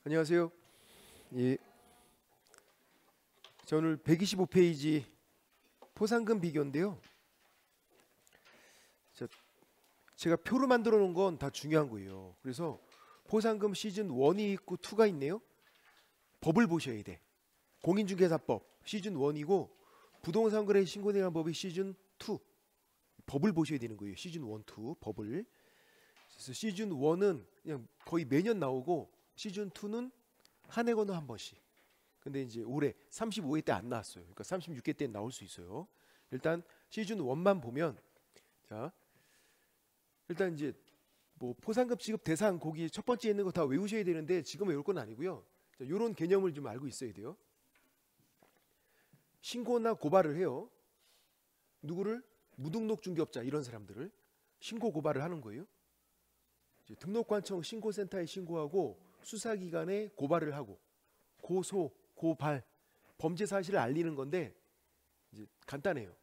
안녕하세요. 예, 자 오늘 125페이지 포상금 비교인데요. 자, 제가 표로 만들어 놓은 건 다 중요한 거예요. 그래서 포상금 시즌 1이 있고 2가 있네요. 법을 보셔야 돼. 공인중개사법 시즌 1이고 부동산 거래 신고 대행 법이 시즌 2. 법을 보셔야 되는 거예요. 시즌 1, 2 법을. 그래서 시즌 1은 그냥 거의 매년 나오고 시즌 2는 한 해 건너 한 번씩. 근데 이제 올해 35회 때 안 나왔어요. 그러니까 36회 때 나올 수 있어요. 일단 시즌 1만 보면 자 일단 이제 뭐 포상금 지급 대상 거기 첫 번째 있는 거 다 외우셔야 되는데 지금 외울 건 아니고요. 자, 이런 개념을 좀 알고 있어야 돼요. 신고나 고발을 해요. 누구를? 무등록 중개업자 이런 사람들을 신고 고발을 하는 거예요. 이제 등록관청 신고센터에 신고하고 수사기관에 고발을 하고 고소, 고발, 범죄 사실을 알리는 건데 이제 간단해요.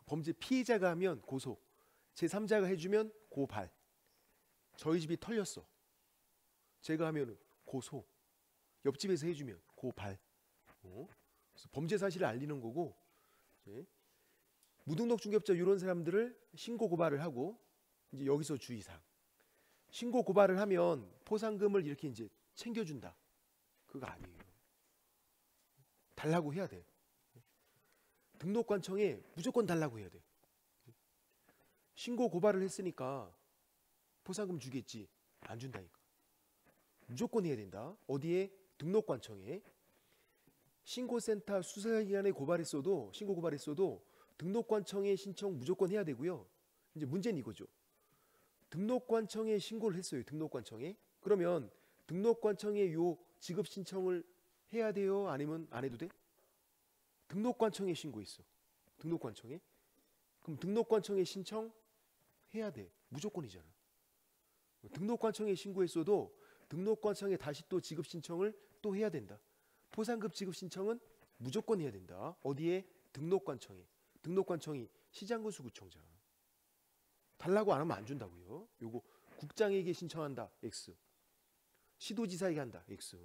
범죄 피해자가 하면 고소, 제3자가 해주면 고발. 저희 집이 털렸어. 제가 하면 고소, 옆집에서 해주면 고발. 그래서 범죄 사실을 알리는 거고 무등록 중개업자 이런 사람들을 신고 고발을 하고 이제 여기서 주의사항. 신고 고발을 하면 포상금을 이렇게 이제 챙겨준다. 그거 아니에요. 달라고 해야 돼. 등록관청에 무조건 달라고 해야 돼. 신고 고발을 했으니까 포상금 주겠지. 안 준다니까. 무조건 해야 된다. 어디에? 등록관청에. 신고센터 수사기관에 고발했어도 신고 고발했어도 등록관청에 신청 무조건 해야 되고요. 이제 문제는 이거죠. 등록관청에 신고를 했어요. 등록관청에. 그러면 등록관청에 요 지급 신청을 해야 돼요? 아니면 안 해도 돼? 등록관청에 신고했어. 등록관청에. 그럼 등록관청에 신청해야 돼. 무조건이잖아. 등록관청에 신고했어도 등록관청에 다시 또 지급 신청을 또 해야 된다. 포상금 지급 신청은 무조건 해야 된다. 어디에? 등록관청에. 등록관청이 시장군수구청장. 달라고 안 하면 안 준다고요. 요거 국장에게 신청한다. X. 시도지사에게 한다. X.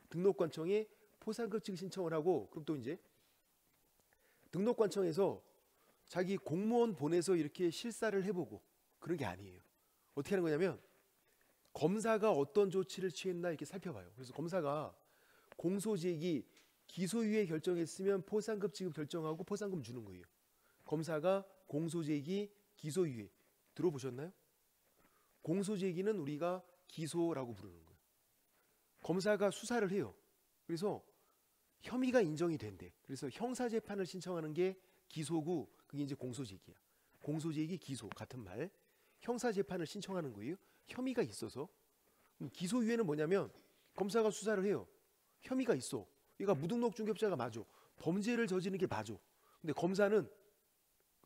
등록관청에 포상금 지급 신청을 하고 그럼 또 이제 등록관청에서 자기 공무원 보내서 이렇게 실사를 해보고 그런 게 아니에요. 어떻게 하는 거냐면 검사가 어떤 조치를 취했나 이렇게 살펴봐요. 그래서 검사가 공소제기 기소유예 결정했으면 포상금 지급 결정하고 포상금 주는 거예요. 검사가 공소제기 기소유예 들어보셨나요? 공소제기는 우리가 기소라고 부르는 거예요. 검사가 수사를 해요. 그래서 혐의가 인정이 된대. 그래서 형사재판을 신청하는 게 기소고 그게 이제 공소제기야. 공소제기 기소 같은 말. 형사재판을 신청하는 거예요. 혐의가 있어서. 기소유예는 뭐냐면 검사가 수사를 해요. 혐의가 있어. 얘가 무등록 중개업자가 맞아. 범죄를 저지르는 게 맞아. 근데 검사는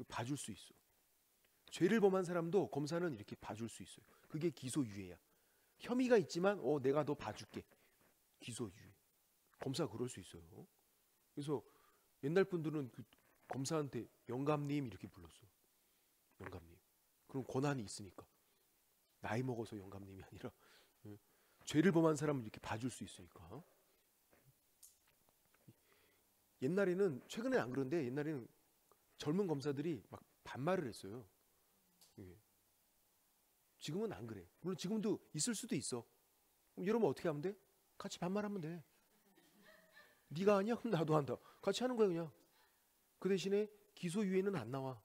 봐줄 수 있어. 죄를 범한 사람도 검사는 이렇게 봐줄 수 있어요. 그게 기소유예야. 혐의가 있지만 내가 너 봐줄게. 기소유예. 검사가 그럴 수 있어요. 그래서 옛날 분들은 그 검사한테 영감님 이렇게 불렀어. 영감님. 그럼 권한이 있으니까. 나이 먹어서 영감님이 아니라 죄를 범한 사람을 이렇게 봐줄 수 있으니까. 옛날에는 최근에 안 그런데 옛날에는 젊은 검사들이 막 반말을 했어요. 지금은 안 그래. 물론 지금도 있을 수도 있어. 그럼 이러면 어떻게 하면 돼? 같이 반말하면 돼. 네가 하냐? 그럼 나도 한다. 같이 하는 거야 그냥. 그 대신에 기소유예는 안 나와.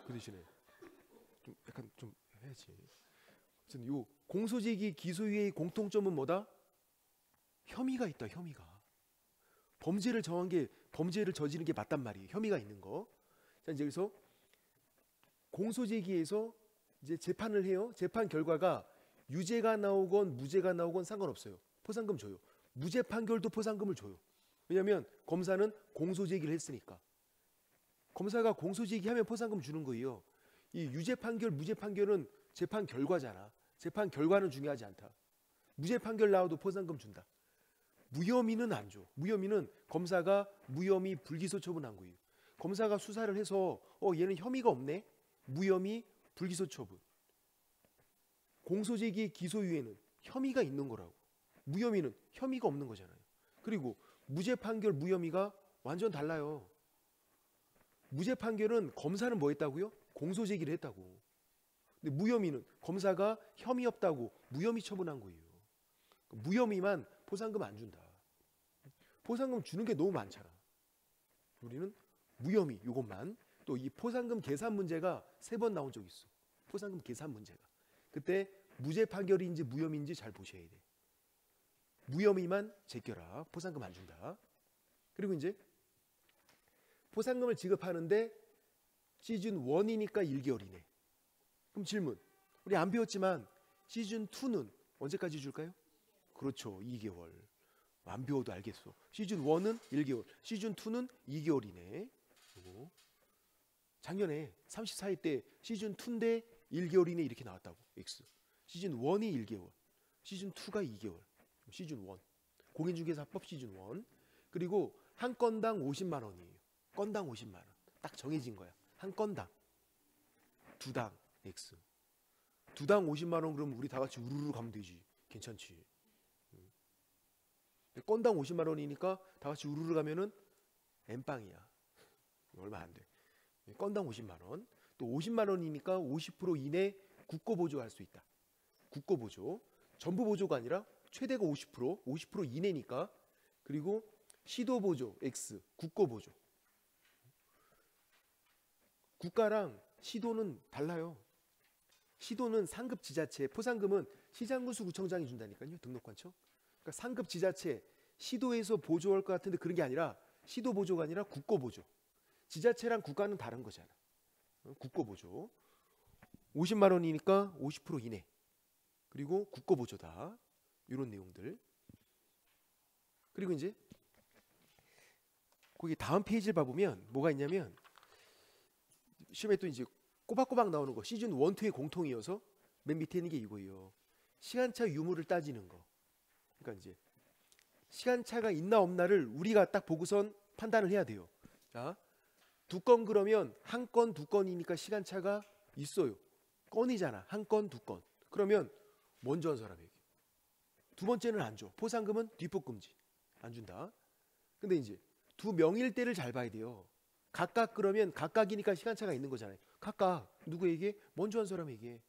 그 대신에 좀 약간 좀 해야지. 그래서 요 공소제기 기소유예의 공통점은 뭐다? 혐의가 있다. 혐의가. 범죄를 정한 게 범죄를 저지른 게 맞단 말이에요. 혐의가 있는 거. 자 이제 그래서 공소제기에서 이제 재판을 해요. 재판 결과가 유죄가 나오건 무죄가 나오건 상관없어요. 포상금 줘요. 무죄 판결도 포상금을 줘요. 왜냐하면 검사는 공소제기를 했으니까. 검사가 공소제기하면 포상금 주는 거예요. 이 유죄 판결, 무죄 판결은 재판 결과잖아. 재판 결과는 중요하지 않다. 무죄 판결 나와도 포상금 준다. 무혐의는 안 줘. 무혐의는 검사가 무혐의 불기소 처분한 거예요. 검사가 수사를 해서 얘는 혐의가 없네. 무혐의 불기소 처분. 공소제기 기소유예는 혐의가 있는 거라고. 무혐의는 혐의가 없는 거잖아요. 그리고 무죄 판결, 무혐의가 완전 달라요. 무죄 판결은 검사는 뭐 했다고요? 공소 제기를 했다고. 근데 무혐의는 검사가 혐의 없다고 무혐의 처분한 거예요. 무혐의만 포상금 안 준다. 포상금 주는 게 너무 많잖아. 우리는 무혐의 이것만. 또 이 포상금 계산 문제가 3번 나온 적 있어. 포상금 계산 문제가. 그때 무죄 판결인지 무혐의인지 잘 보셔야 돼. 무혐의만 제껴라. 포상금 안 준다. 그리고 이제 포상금을 지급하는데 시즌 1이니까 1개월이네. 그럼 질문. 우리 안 배웠지만 시즌 2는 언제까지 줄까요? 그렇죠. 2개월. 안 배워도 알겠어. 시즌 1은 1개월. 시즌 2는 2개월이네. 그리고 작년에 34회 때 시즌 2인데 1개월이네 이렇게 나왔다고. X. 시즌 1이 1개월. 시즌 2가 2개월. 시즌 1. 공인중개사법 시즌 1. 그리고 한 건당 50만 원이에요. 건당 50만 원. 딱 정해진 거야. 한 건당. 두 당 X. 두 당 50만 원 그러면 우리 다 같이 우르르 가면 되지. 괜찮지. 건당 50만 원이니까 다 같이 우르르 가면은 N빵이야. 얼마 안 돼. 건당 50만 원. 또 50만 원이니까 50% 이내 국고 보조할 수 있다. 국고 보조. 전부 보조가 아니라 최대가 50% 이내니까. 그리고 시도 보조 X, 국고 보조. 국가랑 시도는 달라요. 시도는 상급 지자체, 포상금은 시장군수구청장이 준다니까요. 등록관청. 그러니까 상급 지자체, 시도에서 보조할 것 같은데 그런 게 아니라 시도 보조가 아니라 국고 보조. 지자체랑 국가는 다른 거잖아. 국고 보조. 50만 원이니까 50% 이내. 그리고 국고 보조다. 이런 내용들. 그리고 이제 거기 다음 페이지를 봐보면 뭐가 있냐면 시험에 또 이제 꼬박꼬박 나오는 거 시즌 1, 2의 공통이어서 맨 밑에 있는 게 이거예요. 시간차 유무를 따지는 거. 그러니까 이제 시간차가 있나 없나를 우리가 딱 보고선 판단을 해야 돼요. 자, 두 건 그러면 한 건, 두 건이니까 시간차가 있어요. 건이잖아. 한 건, 두 건. 그러면 먼저 한 사람에게. 두 번째는 안 줘. 포상금은 뒷북금지. 안 준다. 근데 이제 두 명일 때를 잘 봐야 돼요. 각각 그러면 각각이니까 시간차가 있는 거잖아요. 각각 누구에게? 먼저 한 사람에게.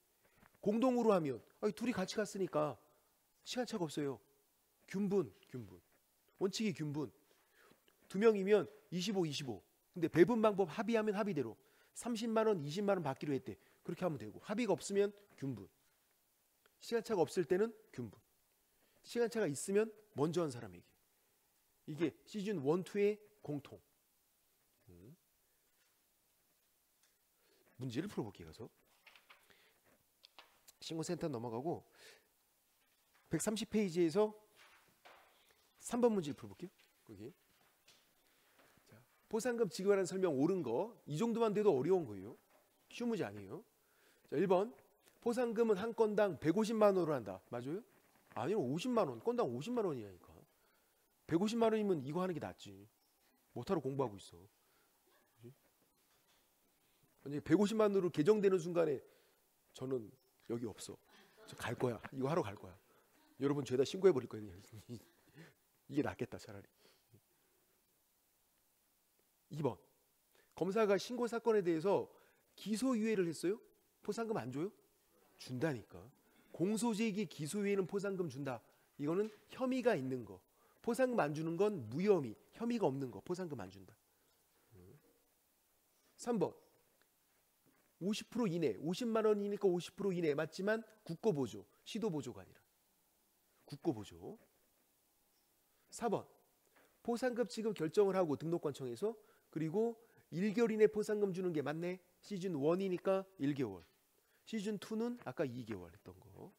공동으로 하면 둘이 같이 갔으니까 시간차가 없어요. 균분. 원칙이 균분. 두 명이면 25, 25. 근데 배분 방법 합의하면 합의대로 30만 원, 20만 원 받기로 했대. 그렇게 하면 되고 합의가 없으면 균분. 시간차가 없을 때는 균분. 시간차가 있으면 먼저 한 사람에게. 이게 시즌 1, 2의 공통. 문제를 풀어볼게요. 가서 신고센터 넘어가고 130페이지에서 3번 문제를 풀어볼게요. 거기. 자, 포상금 지급하라는 설명 옳은 거. 이 정도만 돼도 어려운 거예요. 쉬운 문제 아니에요. 자, 1번. 포상금은 한 건당 150만 원으로 한다. 맞아요? 아니요. 50만 원. 건당 50만 원이라니까. 150만 원이면 이거 하는 게 낫지. 못하러 공부하고 있어. 만약에 150만 원으로 개정되는 순간에 저는 여기 없어. 저 갈 거야. 이거 하러 갈 거야. 여러분 죄다 신고해 버릴 거예요. 이게 낫겠다 차라리. 2번. 검사가 신고 사건에 대해서 기소유예를 했어요? 포상금 안 줘요? 준다니까. 공소제기 기소유예는 포상금 준다. 이거는 혐의가 있는 거. 포상금 안 주는 건 무혐의. 혐의가 없는 거. 포상금 안 준다. 3번. 50% 이내. 50만 원이니까 50% 이내. 맞지만 국고보조. 시도보조가 아니라. 국고보조. 4번. 포상금 지급 결정을 하고 등록관청에서 그리고 1개월 이내 포상금 주는 게 맞네. 시즌 1이니까 1개월. 시즌 2는 아까 2개월 했던 거.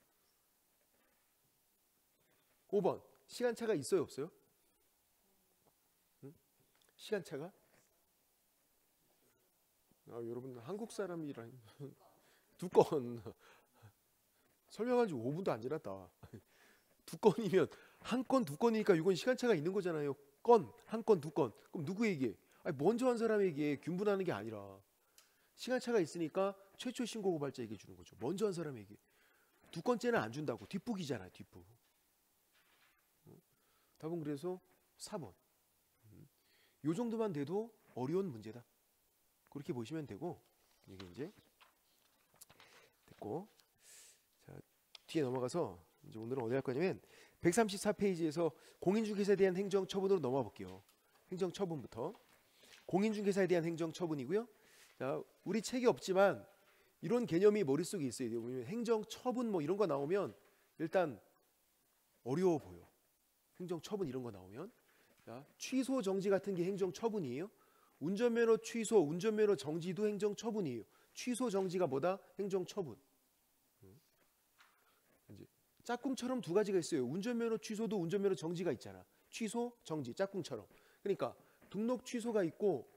5번. 시간차가 있어요, 없어요? 응? 시간차가? 여러분 한국 사람이라 두 건 설명한 지 5분도 안 지났다. 두 건이면 한 건, 두 건이니까 이건 시간차가 있는 거잖아요. 건, 한 건, 두 건. 그럼 누구에게? 먼저 한 사람에게 균분하는 게 아니라 시간차가 있으니까 최초 신고 고발자에게 주는 거죠. 먼저 한 사람에게. 두 건째는 안 준다고. 뒷북이잖아요. 뒷북. 답은 그래서 4번. 요 정도만 돼도 어려운 문제다. 그렇게 보시면 되고, 이게 이제 됐고, 자, 뒤에 넘어가서 이제 오늘은 어디 할 거냐면 134페이지에서 공인중개사에 대한 행정처분으로 넘어가 볼게요. 행정처분부터. 공인중개사에 대한 행정처분이고요. 자, 우리 책이 없지만 이런 개념이 머릿속에 있어야 돼요. 행정처분 뭐 이런 거 나오면 일단 어려워 보여. 행정처분 이런 거 나오면. 자, 취소 정지 같은 게 행정처분이에요. 운전면허 취소, 운전면허 정지도 행정처분이에요. 취소 정지가 뭐다? 행정처분. 이제 짝꿍처럼 두 가지가 있어요. 운전면허 취소도 운전면허 정지가 있잖아. 취소, 정지, 짝꿍처럼. 그러니까 등록 취소가 있고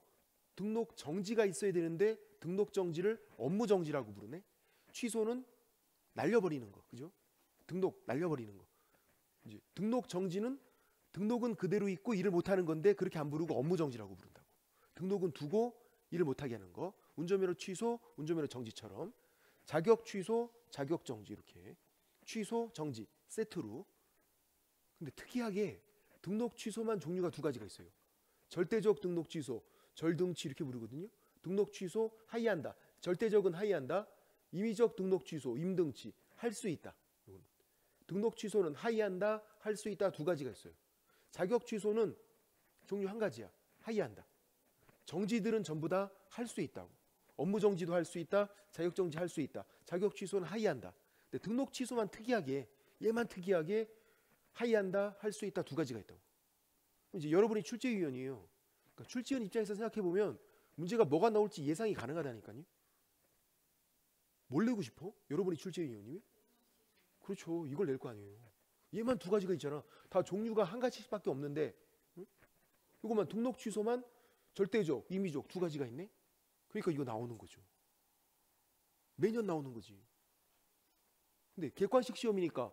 등록 정지가 있어야 되는데 등록 정지를 업무 정지라고 부르네. 취소는 날려버리는 거, 그죠? 등록 날려버리는 거. 이제 등록 정지는 등록은 그대로 있고 일을 못하는 건데 그렇게 안 부르고 업무 정지라고 부른다고. 등록은 두고 일을 못하게 하는 거. 운전면허 취소, 운전면허 정지처럼. 자격 취소, 자격 정지 이렇게. 취소, 정지 세트로. 근데 특이하게 등록 취소만 종류가 두 가지가 있어요. 절대적 등록 취소, 절등치 이렇게 부르거든요. 등록 취소 하이한다. 절대적은 하이한다. 임의적 등록 취소, 임등치 할 수 있다. 등록 취소는 하이한다, 할 수 있다 두 가지가 있어요. 자격 취소는 종류 한 가지야. 하이한다. 정지들은 전부 다 할 수 있다고. 업무 정지도 할 수 있다. 자격 정지 할 수 있다. 자격 취소는 하이한다. 근데 등록 취소만 특이하게 얘만 특이하게 하이한다, 할 수 있다 두 가지가 있다고. 이제 여러분이 출제위원이에요. 그러니까 출제위원 입장에서 생각해 보면 문제가 뭐가 나올지 예상이 가능하다니까요. 뭘 내고 싶어? 여러분이 출제위원님이? 그렇죠. 이걸 낼 거 아니에요. 얘만 두 가지가 있잖아. 다 종류가 한 가지씩밖에 없는데, 응? 이거만 등록 취소만 절대적, 임의적 두 가지가 있네. 그러니까 이거 나오는 거죠. 매년 나오는 거지. 근데 객관식 시험이니까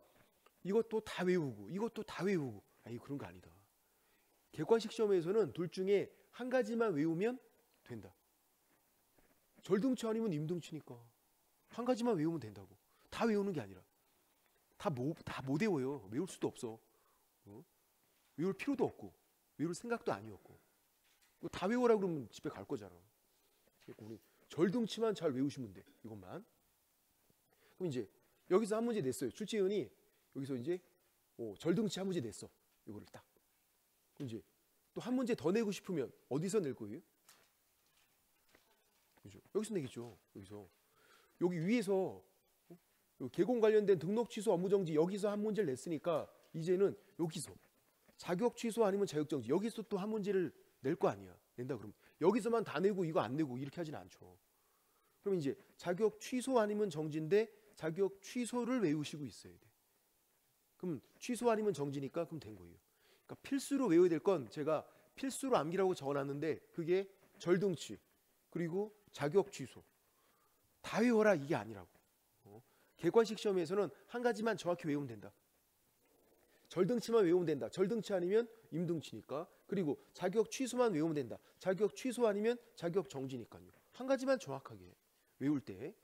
이것도 다 외우고 이것도 다 외우고 아니 그런 거 아니다. 객관식 시험에서는 둘 중에 한 가지만 외우면 된다. 절등치 아니면 임등치니까 한 가지만 외우면 된다고. 다 외우는 게 아니라 다 못 외워요. 외울 수도 없어. 외울 필요도 없고 외울 생각도 아니었고 다 외워라 그러면 집에 갈 거잖아. 우리 절등치만 잘 외우시면 돼. 이것만. 그럼 이제 여기서 한 문제 냈어요. 출제위원이 여기서 이제 절등치 한 문제 냈어. 이거를 딱. 그럼 이제 또 한 문제 더 내고 싶으면 어디서 낼 거예요? 그죠? 여기서 내겠죠. 여기서. 여기 위에서 개공 관련된 등록 취소 업무 정지 여기서 한 문제를 냈으니까 이제는 여기서 자격 취소 아니면 자격 정지 여기서 또 한 문제를 낼 거 아니야. 낸다 그러면 여기서만 다 내고 이거 안 내고 이렇게 하진 않죠. 그럼 이제 자격 취소 아니면 정지인데 자격 취소를 외우시고 있어야 돼. 그럼 취소 아니면 정지니까 그럼 된 거예요. 그러니까 필수로 외워야 될 건 제가 필수로 암기라고 적어놨는데 그게 절등치 그리고 자격 취소 다 외워라 이게 아니라고. 객관식 시험에서는 한 가지만 정확히 외우면 된다. 절등치만 외우면 된다. 절등치 아니면 임등치니까. 그리고 자격 취소만 외우면 된다. 자격 취소 아니면 자격 정지니까요. 한 가지만 정확하게 외울 때.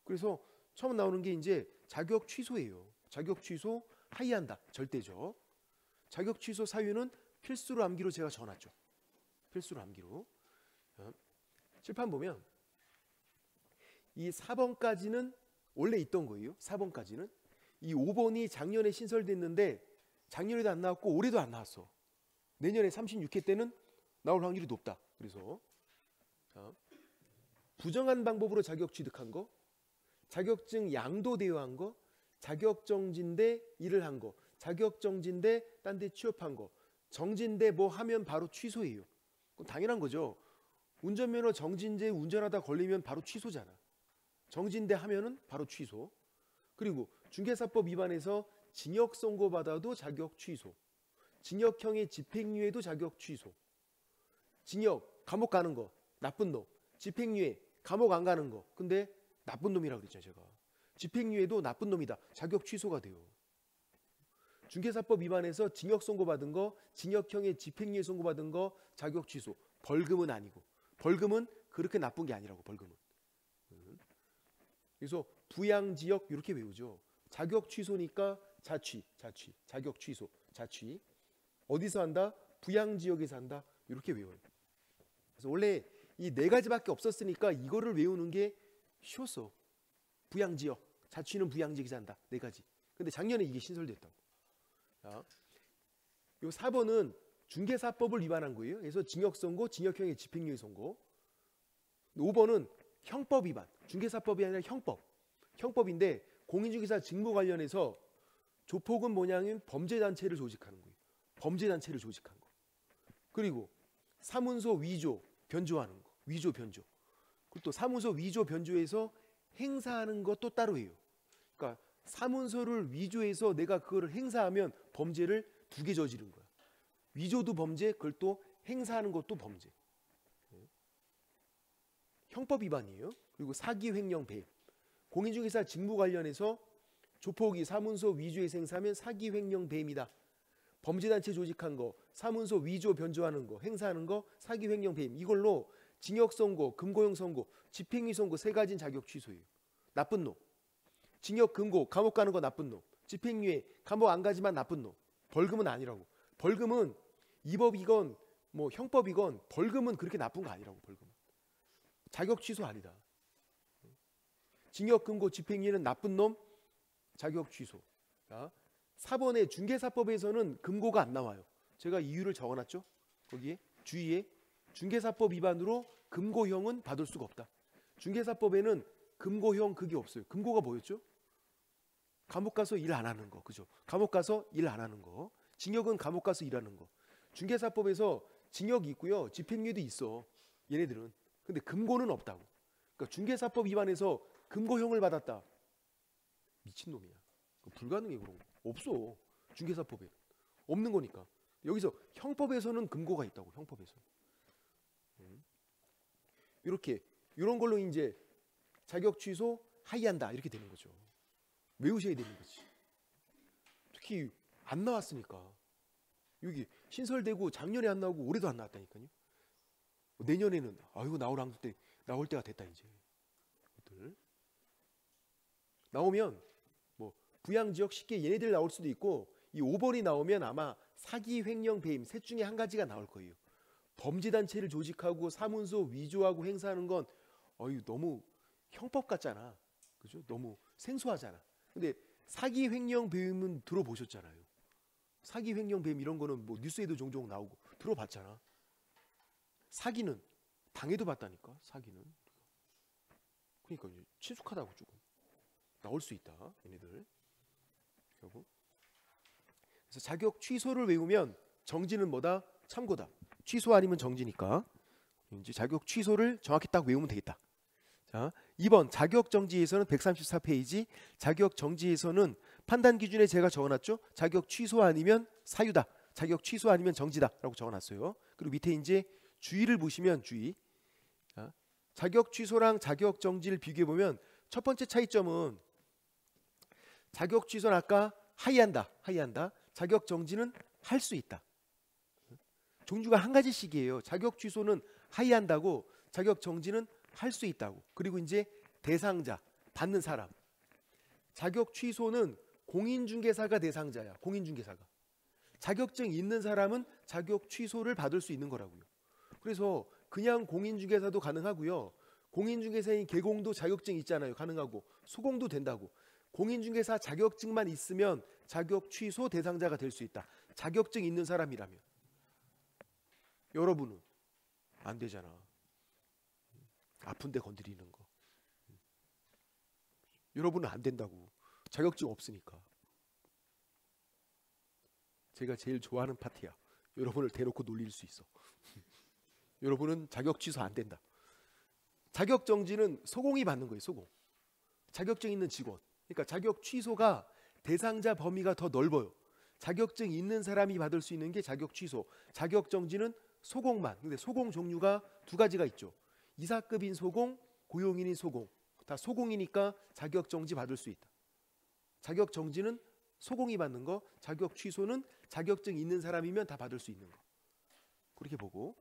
그래서 처음 나오는 게 이제 자격 취소예요. 자격 취소 하이한다. 절대죠. 자격 취소 사유는 필수로 암기로 제가 적어놨죠. 필수로 암기로. 칠판 보면 이 4번까지는 원래 있던 거예요. 4번까지는. 이 5번이 작년에 신설됐는데 작년에도 안 나왔고 올해도 안 나왔어. 내년에 36회 때는 나올 확률이 높다. 그래서 부정한 방법으로 자격 취득한 거, 자격증 양도 대여한 거, 자격정지인데 일을 한 거, 자격정지인데 딴 데 취업한 거, 정지인데 뭐 하면 바로 취소예요. 그럼 당연한 거죠. 운전면허 정지인데 운전하다 걸리면 바로 취소잖아. 정지인데 하면은 바로 취소. 그리고 중개사법 위반해서 징역 선고받아도 자격 취소. 징역형의 집행유예도 자격 취소. 징역, 감옥 가는 거, 나쁜 놈. 집행유예, 감옥 안 가는 거. 근데 나쁜 놈이라고 그랬죠, 제가. 집행유예도 나쁜 놈이다. 자격 취소가 돼요. 중개사법 위반해서 징역 선고받은 거, 징역형의 집행유예 선고받은 거 자격 취소. 벌금은 아니고. 벌금은 그렇게 나쁜 게 아니라고, 벌금은. 그래서 부양지역 이렇게 외우죠. 자격 취소니까 자취, 자격 취소, 자취. 어디서 한다? 부양지역에서 한다. 이렇게 외워요. 그래서 원래 이 네 가지밖에 없었으니까 이거를 외우는 게 쉬웠어. 부양지역, 자취는 부양지역에서 한다. 네 가지. 근데 작년에 이게 신설됐다고. 자, 요 4번은 중개사법을 위반한 거예요. 그래서 징역선고, 징역형의 집행유예 선고. 5번은 형법 위반. 중개사법이 아니라 형법. 형법인데 공인중개사 직무 관련해서 조폭은 뭐냐면 범죄단체를 조직하는 거예요. 범죄단체를 조직한 거. 그리고 사문서 위조, 변조하는 거. 위조, 변조. 그리고 또 사문서 위조, 변조해서 행사하는 것도 따로 해요. 그러니까 사문서를 위조해서 내가 그거를 행사하면 범죄를 2개 저지른 거야. 위조도 범죄, 그걸 또 행사하는 것도 범죄. 형법 위반이에요. 그리고 사기, 횡령, 배임. 공인중개사 직무 관련해서 조폭이 사문서 위조해서 행사하면 사기, 횡령, 배임이다. 범죄단체 조직한 거, 사문서 위조, 변조하는 거, 행사하는 거, 사기, 횡령, 배임. 이걸로 징역 선고, 금고형 선고, 집행유예 선고 3가지는 자격 취소예요. 나쁜 놈. 징역, 금고, 감옥 가는 거 나쁜 놈. 집행유예, 감옥 안 가지만 나쁜 놈. 벌금은 아니라고. 벌금은 이법이건 뭐 형법이건 벌금은 그렇게 나쁜 거 아니라고. 벌금은. 자격 취소 아니다. 징역, 금고, 집행유예는 나쁜 놈, 자격 취소. 자, 4번의 중개사법에서는 금고가 안 나와요. 제가 이유를 적어놨죠. 거기에 주의에 중개사법 위반으로 금고형은 받을 수가 없다. 중개사법에는 금고형 그게 없어요. 금고가 뭐였죠? 감옥 가서 일 안 하는 거. 그죠? 감옥 가서 일 안 하는 거. 징역은 감옥 가서 일하는 거. 중개사법에서 징역이 있고요. 집행유예도 있어. 얘네들은. 근데 금고는 없다고. 그러니까 중개사법 위반해서 금고형을 받았다. 미친놈이야. 불가능해. 그런 거. 없어. 중개사법에. 없는 거니까. 여기서 형법에서는 금고가 있다고. 형법에서. 이렇게 이런 걸로 이제 자격 취소 하이한다. 이렇게 되는 거죠. 외우셔야 되는 거지. 특히 안 나왔으니까. 여기 신설되고 작년에 안 나오고 올해도 안 나왔다니까요. 내년에는 아이고 나올 때가 됐다 이제. 나오면 뭐 부양지역 쉽게 얘네들 나올 수도 있고 이 5번이 나오면 아마 사기, 횡령, 배임 셋 중에 한 가지가 나올 거예요. 범죄단체를 조직하고 사문서 위조하고 행사하는 건 너무 형법 같잖아. 그죠? 너무 생소하잖아. 근데 사기, 횡령, 배임은 들어보셨잖아요. 사기, 횡령, 배임 이런 거는 뭐 뉴스에도 종종 나오고 들어봤잖아. 사기는 당해도 봤다니까. 사기는. 그러니까 이제 친숙하다고 조금. 나올 수 있다. 얘네들. 그래서 자격 취소를 외우면 정지는 뭐다? 참고다. 취소 아니면 정지니까. 이제 자격 취소를 정확히 딱 외우면 되겠다. 자, 2번 자격 정지에서는 134페이지. 자격 정지에서는 판단 기준에 제가 적어놨죠. 자격 취소 아니면 사유다. 자격 취소 아니면 정지다라고 적어놨어요. 그리고 밑에 이제 주의를 보시면 주의. 자, 자격 취소랑 자격 정지를 비교해 보면 첫 번째 차이점은 자격 취소는 아까 하이한다. 자격 정지는 할 수 있다. 종류가 한 가지씩이에요. 자격 취소는 하이한다고, 자격 정지는 할 수 있다고. 그리고 이제 대상자, 받는 사람. 자격 취소는 공인중개사가 대상자야. 공인중개사가. 자격증 있는 사람은 자격 취소를 받을 수 있는 거라고요. 그래서 그냥 공인중개사도 가능하고요. 공인중개사인 개공도 자격증 있잖아요. 가능하고. 소공도 된다고. 공인중개사 자격증만 있으면 자격 취소 대상자가 될 수 있다. 자격증 있는 사람이라면. 여러분은 안 되잖아. 아픈데 건드리는 거. 여러분은 안 된다고. 자격증 없으니까. 제가 제일 좋아하는 파트야. 여러분을 대놓고 놀릴 수 있어. 여러분은 자격 취소 안 된다. 자격 정지는 소공이 받는 거예요. 소공. 자격증 있는 직원. 그러니까 자격 취소가 대상자 범위가 더 넓어요. 자격증 있는 사람이 받을 수 있는 게 자격 취소. 자격 정지는 소공만. 근데 소공 종류가 2가지가 있죠. 이사급인 소공, 고용인인 소공. 다 소공이니까 자격 정지 받을 수 있다. 자격 정지는 소공이 받는 거, 자격 취소는 자격증 있는 사람이면 다 받을 수 있는 거. 그렇게 보고.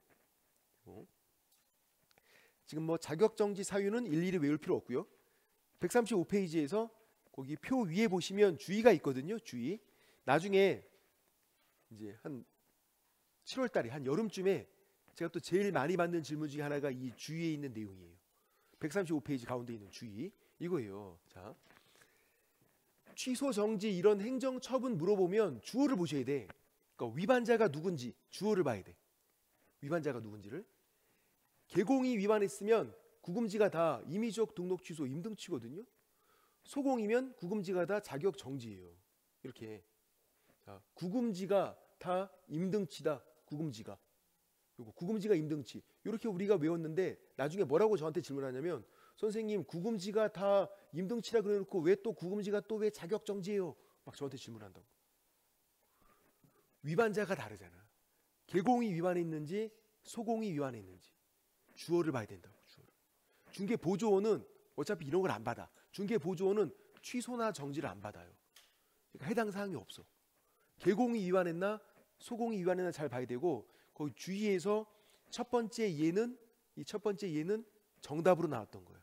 지금 뭐 자격 정지 사유는 일일이 외울 필요 없고요. 135페이지에서 거기 표 위에 보시면 주의가 있거든요. 주의. 나중에 이제 한 7월 달에 한 여름쯤에 제가 또 제일 많이 받는 질문 중에 하나가 이 주의에 있는 내용이에요. 135페이지 가운데 있는 주의 이거예요. 자, 취소 정지 이런 행정 처분 물어보면 주어를 보셔야 돼. 그러니까 위반자가 누군지 주어를 봐야 돼. 위반자가 누군지를. 개공이 위반했으면 구금지가 다 임의적 등록 취소 임등치거든요. 소공이면 구금지가 다 자격 정지예요. 이렇게. 자, 구금지가 다 임등치다. 구금지가. 요거 구금지가 임등치. 이렇게 우리가 외웠는데 나중에 뭐라고 저한테 질문하냐면 선생님 구금지가 다 임등치라 그래놓고 왜 또 구금지가 또 왜 자격 정지예요? 막 저한테 질문한다고. 위반자가 다르잖아. 개공이 위반했는지 소공이 위반했는지 주어를 봐야 된다고. 주어를. 중개보조원은 어차피 이런 걸 안 받아. 중개보조원은 취소나 정지를 안 받아요. 그러니까 해당 사항이 없어. 개공이 위반했나 소공이 위반했나 잘 봐야 되고 거기 주의해서 첫 번째 예는 이 첫 번째 예는 정답으로 나왔던 거야.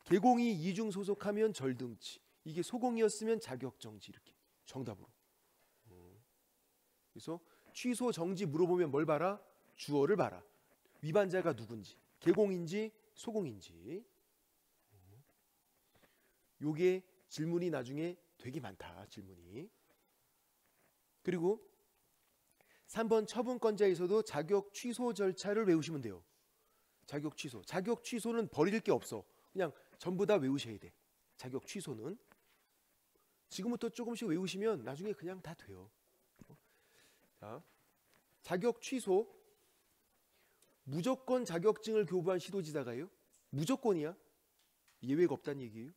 개공이 이중 소속하면 절등치. 이게 소공이었으면 자격정지 이렇게 정답으로. 그래서 취소 정지 물어보면 뭘 봐라? 주어를 봐라. 위반자가 누군지, 개공인지 소공인지. 요게 질문이 나중에 되게 많다. 질문이. 그리고 3번 처분권자에서도 자격 취소 절차를 외우시면 돼요. 자격 취소. 자격 취소는 버릴 게 없어. 그냥 전부 다 외우셔야 돼. 자격 취소는. 지금부터 조금씩 외우시면 나중에 그냥 다 돼요. 자, 자격 취소. 무조건 자격증을 교부한 시도지사가요. 무조건이야. 예외가 없다는 얘기예요.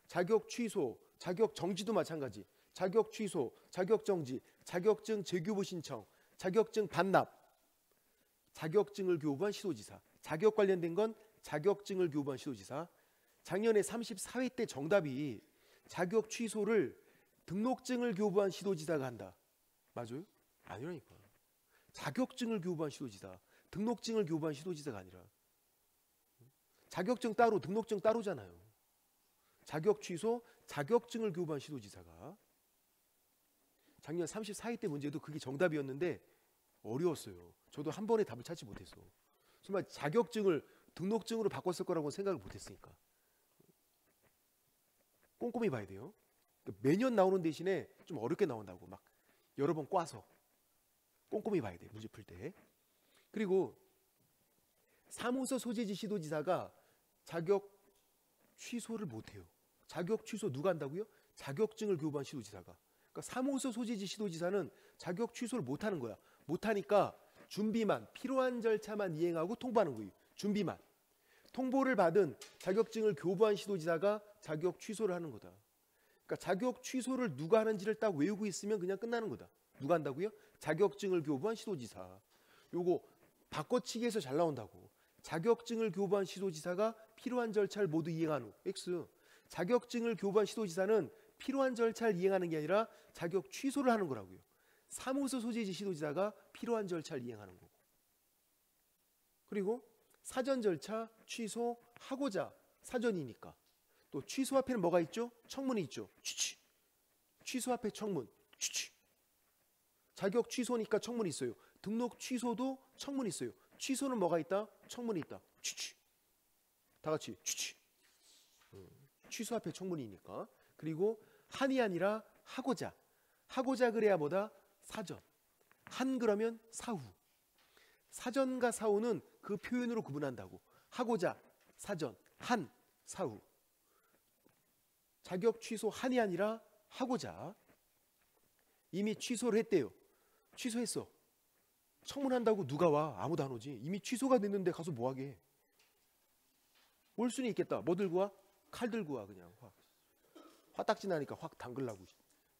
자격 취소, 자격 정지도 마찬가지. 자격 취소, 자격 정지, 자격증 재교부 신청, 자격증 반납, 자격증을 교부한 시도지사. 자격 관련된 건 자격증을 교부한 시도지사. 작년에 34회 때 정답이 자격 취소를 등록증을 교부한 시도지사가 한다. 맞아요? 아니라니까. 자격증을 교부한 시도지사, 등록증을 교부한 시도지사가 아니라. 자격증 따로, 등록증 따로잖아요. 자격 취소, 자격증을 교부한 시도지사가. 작년 34회 때 문제도 그게 정답이었는데 어려웠어요. 저도 한 번에 답을 찾지 못했어. 정말 자격증을 등록증으로 바꿨을 거라고 생각을 못했으니까. 꼼꼼히 봐야 돼요. 매년 나오는 대신에 좀 어렵게 나온다고. 막 여러 번 꽈서 꼼꼼히 봐야 돼. 문제 풀 때. 그리고 사무소 소재지 시도지사가 자격 취소를 못해요. 자격 취소 누가 한다고요? 자격증을 교부한 시도지사가. 그러니까 사무소 소재지 시도지사는 자격 취소를 못하는 거야. 못하니까 준비만, 필요한 절차만 이행하고 통보하는 거예요. 준비만. 통보를 받은 자격증을 교부한 시도지사가 자격 취소를 하는 거다. 그러니까 자격 취소를 누가 하는지를 딱 외우고 있으면 그냥 끝나는 거다. 누가 한다고요? 자격증을 교부한 시도지사. 요거 바꿔치기해서 잘 나온다고. 자격증을 교부한 시도지사가 필요한 절차를 모두 이행한 후. X. 자격증을 교부한 시도지사는 필요한 절차를 이행하는 게 아니라 자격 취소를 하는 거라고요. 사무소 소재지 시도지사가 필요한 절차를 이행하는 거고. 그리고 사전 절차 취소하고자 사전이니까. 또 취소 앞에는 뭐가 있죠? 청문이 있죠. 취취. 취소 앞에 청문. 취취. 자격 취소니까 청문이 있어요. 등록 취소도 청문이 있어요. 취소는 뭐가 있다? 청문이 있다. 취취. 다 같이 취취. 취소 앞에 청문이니까. 그리고 한이 아니라 하고자. 하고자 그래야 뭐다? 사전. 한 그러면 사후. 사전과 사후는 그 표현으로 구분한다고. 하고자, 사전, 한, 사후. 자격 취소 한이 아니라 하고자. 이미 취소를 했대요. 취소했어. 청문한다고 누가 와? 아무도 안 오지. 이미 취소가 됐는데 가서 뭐 하게? 올 수는 있겠다. 뭐 들고 와? 칼 들고 와 그냥. 확. 화딱지 나니까 확 담글라고.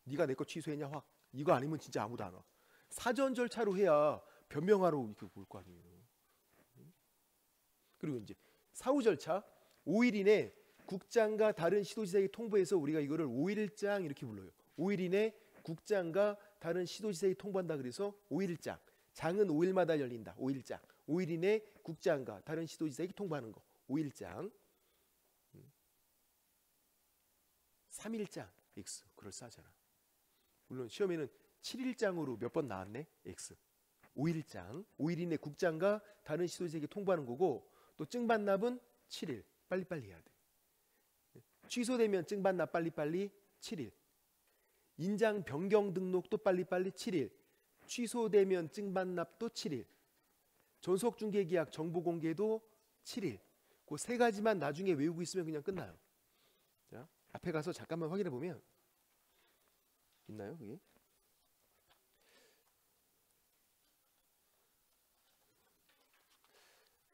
네가 내 거 취소했냐 확. 이거 아니면 진짜 아무도 안 와. 사전 절차로 해야 변명하러 이렇게 올 거 아니에요. 그리고 이제 사후 절차 5일 이내 국장과 다른 시도지사에게 통보해서 우리가 이거를 5일장 이렇게 불러요. 5일 이내 국장과 다른 시도지사에게 통보한다 그래서 5일장. 장은 5일마다 열린다. 5일장. 5일 이내 국장과 다른 시도지사에게 통보하는 거. 5일장. 3일장 X 그럴싸하잖아. 물론 시험에는 7일장으로 몇 번 나왔네 X. 5일장 5일 이내 국장과 다른 시도지사에게 통보하는 거고, 또 증반납은 7일 빨리빨리 해야 돼. 취소되면 증반납 빨리빨리 7일. 인장 변경 등록도 빨리빨리 7일. 취소되면 증반납도 7일. 전속중개계약 정보 공개도 7일. 그 세 가지만 나중에 외우고 있으면 그냥 끝나요. 자, 앞에 가서 잠깐만 확인해 보면 있나요? 그게?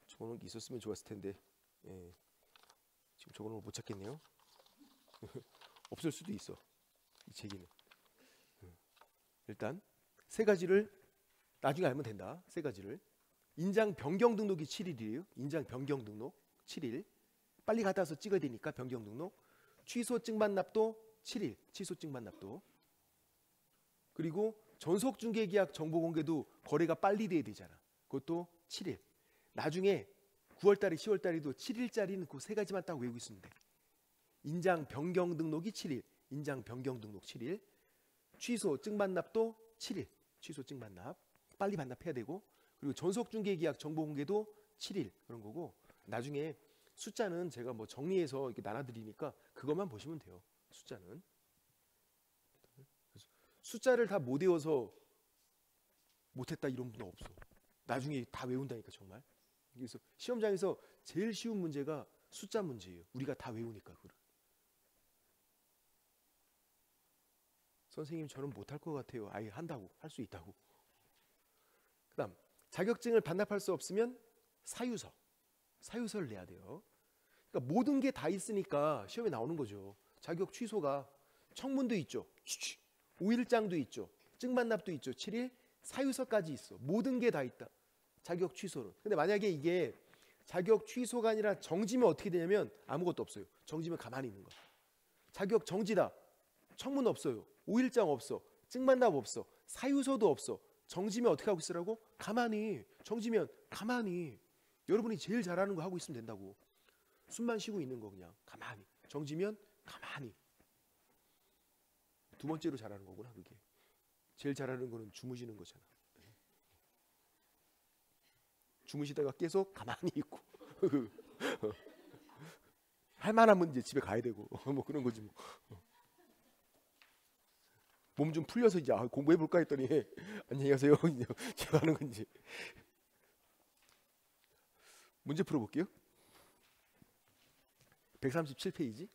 적어놓은 게 있었으면 좋았을 텐데, 예. 지금 적어놓은 걸 못 찾겠네요. 없을 수도 있어, 이 책에는. 일단 세 가지를 나중에 알면 된다. 세 가지를. 인장 변경 등록이 7일이에요. 인장 변경 등록 7일. 빨리 갔다 와서 찍어야 되니까 변경 등록. 취소 증반납도 7일. 취소 증반납도. 그리고 전속 중개 계약 정보 공개도 거래가 빨리 돼야 되잖아. 그것도 7일. 나중에 9월 달에 10월 달에도 7일짜리는 그 세 가지만 딱 외우고 있으면 돼. 인장 변경 등록이 7일. 인장 변경 등록 7일. 취소 증반납도 7일. 취소 증반납. 빨리 반납해야 되고, 그리고 전속 중개 계약 정보 공개도 7일 그런 거고, 나중에 숫자는 제가 뭐 정리해서 이렇게 나눠드리니까 그것만 보시면 돼요. 숫자는. 숫자를 다 못 외워서 못했다 이런 분은 없어. 나중에 다 외운다니까 정말. 그래서 시험장에서 제일 쉬운 문제가 숫자 문제예요. 우리가 다 외우니까 그걸. 선생님 저는 못할 것 같아요. 아예 한다고. 할 수 있다고. 그 다음 자격증을 반납할 수 없으면 사유서. 사유서를 내야 돼요. 그러니까 모든 게 다 있으니까 시험에 나오는 거죠. 자격 취소가 청문도 있죠. 5일장도 있죠. 증반납도 있죠. 7일. 사유서까지 있어. 모든 게 다 있다. 자격 취소는. 근데 만약에 이게 자격 취소가 아니라 정지면 어떻게 되냐면 아무것도 없어요. 정지면 가만히 있는 거야. 자격 정지다. 청문 없어요. 5일장 없어. 증반납 없어. 사유서도 없어. 정지면 어떻게 하고 있으라고? 가만히. 정지면 가만히. 여러분이 제일 잘하는 거 하고 있으면 된다고. 숨만 쉬고 있는 거 그냥 가만히. 정지면 가만히. 두 번째로 잘하는 거구나 그게. 제일 잘하는 거는 주무시는 거잖아. 주무시다가 계속 가만히 있고 할 만하면 이제 집에 가야 되고 뭐 그런 거지 뭐. 몸 좀 풀려서 이제 공부해 볼까 했더니 안녕히 가세요. 제가 하는 건지. 문제 풀어볼게요. 137페이지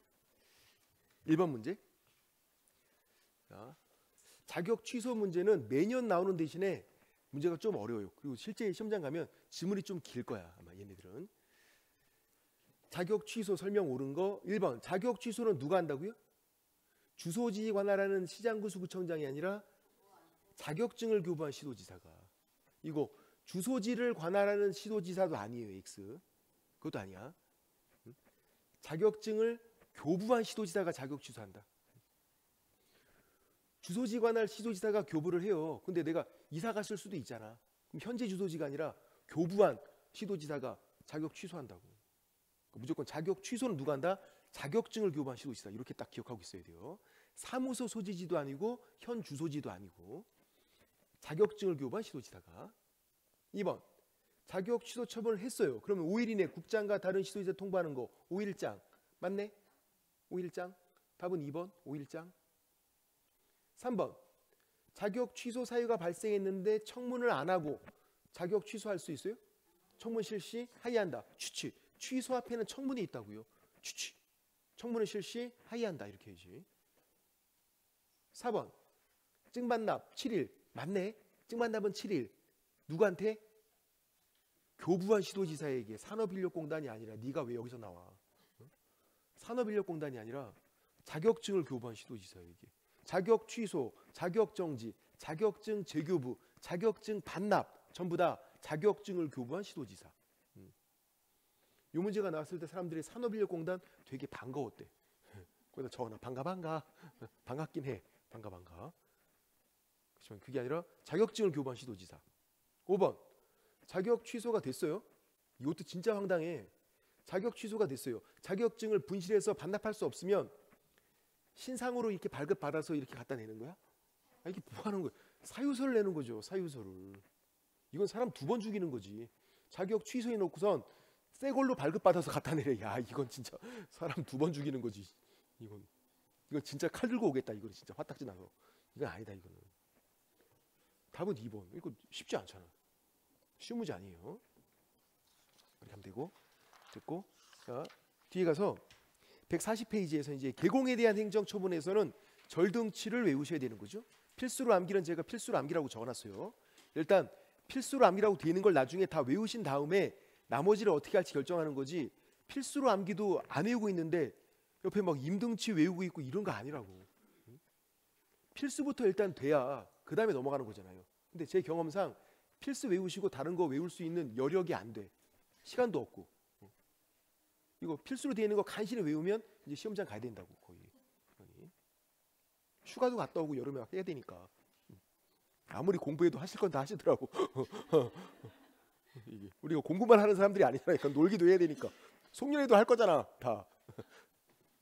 1번 문제. 자, 자격 취소 문제는 매년 나오는 대신에 문제가 좀 어려워요. 그리고 실제 시험장 가면 지문이 좀 길 거야 아마 얘네들은. 자격 취소 설명 옳은 거 1번. 자격 취소는 누가 한다고요? 주소지에 관할하는 시장구수구청장이 아니라 자격증을 교부한 시도지사가. 이거 주소지를 관할하는 시도지사도 아니에요. X. 그것도 아니야. 자격증을 교부한 시도지사가 자격 취소한다. 주소지 관할 시도지사가 교부를 해요. 근데 내가 이사 갔을 수도 있잖아. 그럼 현재 주소지가 아니라 교부한 시도지사가 자격 취소한다고. 무조건 자격 취소는 누가 한다? 자격증을 교부한 시도지사. 이렇게 딱 기억하고 있어야 돼요. 사무소 소지지도 아니고 현 주소지도 아니고 자격증을 교부한 시도지사가. 2번. 자격 취소 처분을 했어요. 그러면 5일 이내 국장과 다른 시도지사 통보하는 거 5일장. 맞네? 5일장. 답은 2번 5일장. 3번. 자격 취소 사유가 발생했는데 청문을 안 하고 자격 취소할 수 있어요? 청문 실시 하이한다. 취취. 취소 앞에는 청문이 있다고요. 취취. 청문을 실시 하이한다. 이렇게 해야지. 4번. 증반납 7일. 맞네. 증반납은 7일. 누구한테? 교부한 시도지사에게. 산업인력공단이 아니라. 네가 왜 여기서 나와? 산업인력공단이 아니라 자격증을 교부한 시도지사에게. 자격 취소, 자격 정지, 자격증 재교부, 자격증 반납 전부 다 자격증을 교부한 시도지사. 이 문제가 나왔을 때 사람들이 산업인력공단 되게 반가웠대. 거기다 적어놔. 반가. 반갑긴 해. 반가. 그렇지만 그게 아니라 자격증을 교부한 시도지사. 5번. 자격 취소가 됐어요. 이것도 진짜 황당해. 자격 취소가 됐어요. 자격증을 분실해서 반납할 수 없으면 신상으로 이렇게 발급받아서 이렇게 갖다 내는 거야? 아, 이게 뭐 하는 거야? 사유서를 내는 거죠. 사유서를. 이건 사람 2번 죽이는 거지. 자격 취소해 놓고선 새 걸로 발급받아서 갖다 내래. 야, 이건 진짜 사람 2번 죽이는 거지. 이건 진짜 칼 들고 오겠다. 이건 진짜 화딱지 나서. 이건 아니다. 이거는. 답은 2번. 이거 쉽지 않잖아. 쉬운 문제 아니에요. 이렇게 하면 되고. 됐고. 자, 뒤에 가서 140페이지에서 이제 개공에 대한 행정처분에서는 절등치를 외우셔야 되는 거죠. 필수로 암기는 제가 필수로 암기라고 적어놨어요. 일단 필수로 암기라고 되는 걸 나중에 다 외우신 다음에 나머지를 어떻게 할지 결정하는 거지. 필수로 암기도 안 외우고 있는데 옆에 막 임등치 외우고 있고 이런 거 아니라고. 필수부터 일단 돼야 그 다음에 넘어가는 거잖아요. 근데 제 경험상 필수 외우시고 다른 거 외울 수 있는 여력이 안 돼. 시간도 없고. 이거 필수로 되어 있는 거 간신히 외우면 이제 시험장 가야 된다고 거의. 휴가도 갔다 오고 여름에 해야 되니까. 아무리 공부해도 하실 건 다 하시더라고. 이게 우리가 공부만 하는 사람들이 아니잖아요. 놀기도 해야 되니까. 송년회도 할 거잖아. 다.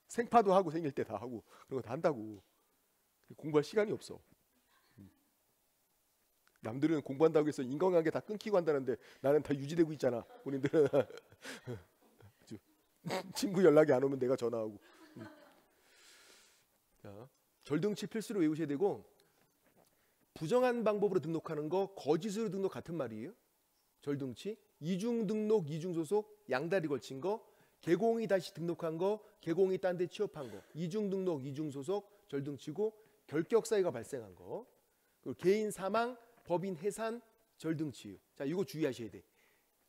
생파도 하고 생일 때 다 하고 그런 거 다 한다고. 공부할 시간이 없어. 남들은 공부한다고 해서 인간관계 다 끊기고 한다는데 나는 다 유지되고 있잖아. 본인들은 친구 연락이 안 오면 내가 전화하고. 자, 절등치 필수로 외우셔야 되고, 부정한 방법으로 등록하는 거 거짓으로 등록 같은 말이에요. 절등치 이중 등록 이중 소속 양다리 걸친 거, 개공이 다시 등록한 거, 개공이 딴 데 취업한 거, 이중 등록 이중 소속 절등치고, 결격 사유가 발생한 거, 그리고 개인 사망 법인 해산 절등치유. 자, 이거 주의하셔야 돼.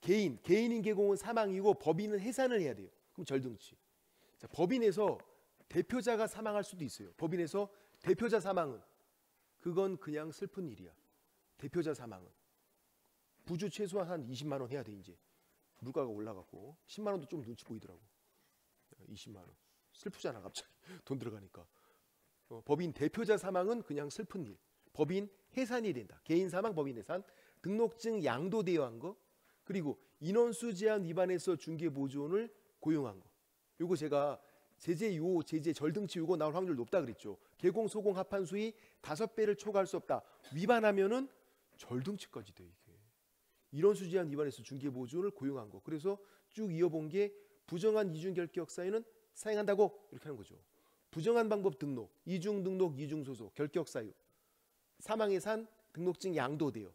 개인인 개공은 사망이고 법인은 해산을 해야 돼요. 그럼 절등치. 자, 법인에서 대표자가 사망할 수도 있어요. 법인에서 대표자 사망은 그건 그냥 슬픈 일이야. 대표자 사망은 부주 최소한 한 20만 원 해야 돼. 이제 물가가 올라갔고 10만 원도 좀 눈치 보이더라고. 20만 원 슬프잖아. 갑자기 돈 들어가니까. 법인 대표자 사망은 그냥 슬픈 일. 법인 해산이 된다. 개인 사망, 법인 해산, 등록증 양도 대여한 거, 그리고 인원수 제한 위반해서 중개보조원을 고용한 거. 요거 제가 제재 절등치 요거 나올 확률 높다 그랬죠. 개공, 소공 합한 수위 5배를 초과할 수 없다. 위반하면은 절등치까지 돼 이게. 인원수 제한 위반해서 중개보조원을 고용한 거. 그래서 쭉 이어본 게 부정한 이중 결격 사유는 사행한다고 이렇게 하는 거죠. 부정한 방법 등록, 이중 등록, 이중 소속, 결격 사유, 사망해산, 등록증 양도되어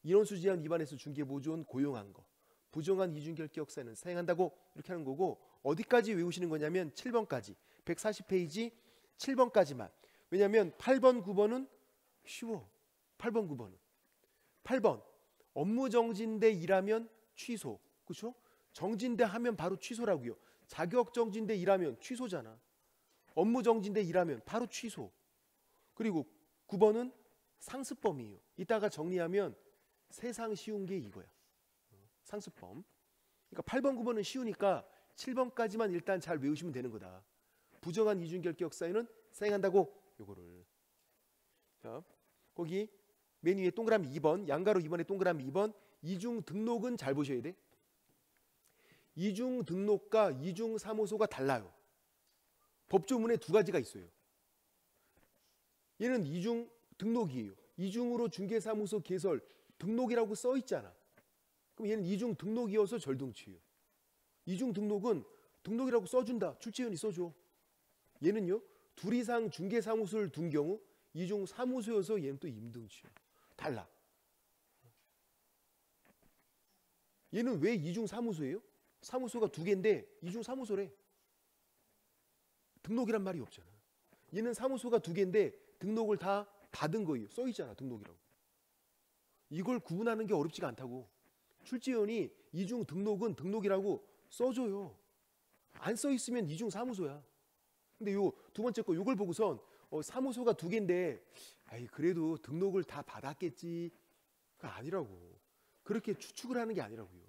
인원수 제한 위반해서 중개보조원 고용한 거, 부정한 이중 결격 사유는 사행한다고 이렇게 하는 거고, 어디까지 외우시는 거냐면 7번까지 140페이지 7번까지만. 왜냐하면 8번 9번은 쉬워. 8번 9번은 8번 업무 정진대 일하면 취소. 그렇죠? 정진대 하면 바로 취소라고요. 자격 정진대 일하면 취소잖아. 업무 정진대 일하면 바로 취소. 그리고 9번은 상습범이에요. 이따가 정리하면 세상 쉬운 게 이거야. 상습범. 그러니까 8번 9번은 쉬우니까 7번까지만 일단 잘 외우시면 되는 거다. 부정한 이중 결격 사유는 사행한다고 요거를. 자, 거기 맨 위에 동그라미 2번, 양가로 2번에 동그라미 2번, 이중 등록은 잘 보셔야 돼. 이중 등록과 이중 사무소가 달라요. 법조문에 2가지가 있어요. 얘는 이중 등록이에요. 이중으로 중개사무소 개설 등록이라고 써 있잖아. 그럼 얘는 이중 등록이어서 절등치예요. 이중 등록은 등록이라고 써준다. 출제위원이 써줘. 얘는요, 둘 이상 중개사무소를 둔 경우 이중 사무소여서 얘는 또 임등치예요. 달라. 얘는 왜 이중 사무소예요? 사무소가 2개인데 이중 사무소래. 등록이란 말이 없잖아. 얘는 사무소가 2개인데 등록을 다 받은 거예요. 써 있잖아, 등록이라고. 이걸 구분하는 게 어렵지가 않다고. 출제위원이 이중 등록은 등록이라고 써줘요. 안 써 있으면 이중 사무소야. 근데 요 2번째 거 요걸 보고선 사무소가 2개인데 아이 그래도 등록을 다 받았겠지. 그거 아니라고. 그렇게 추측을 하는 게 아니라고요.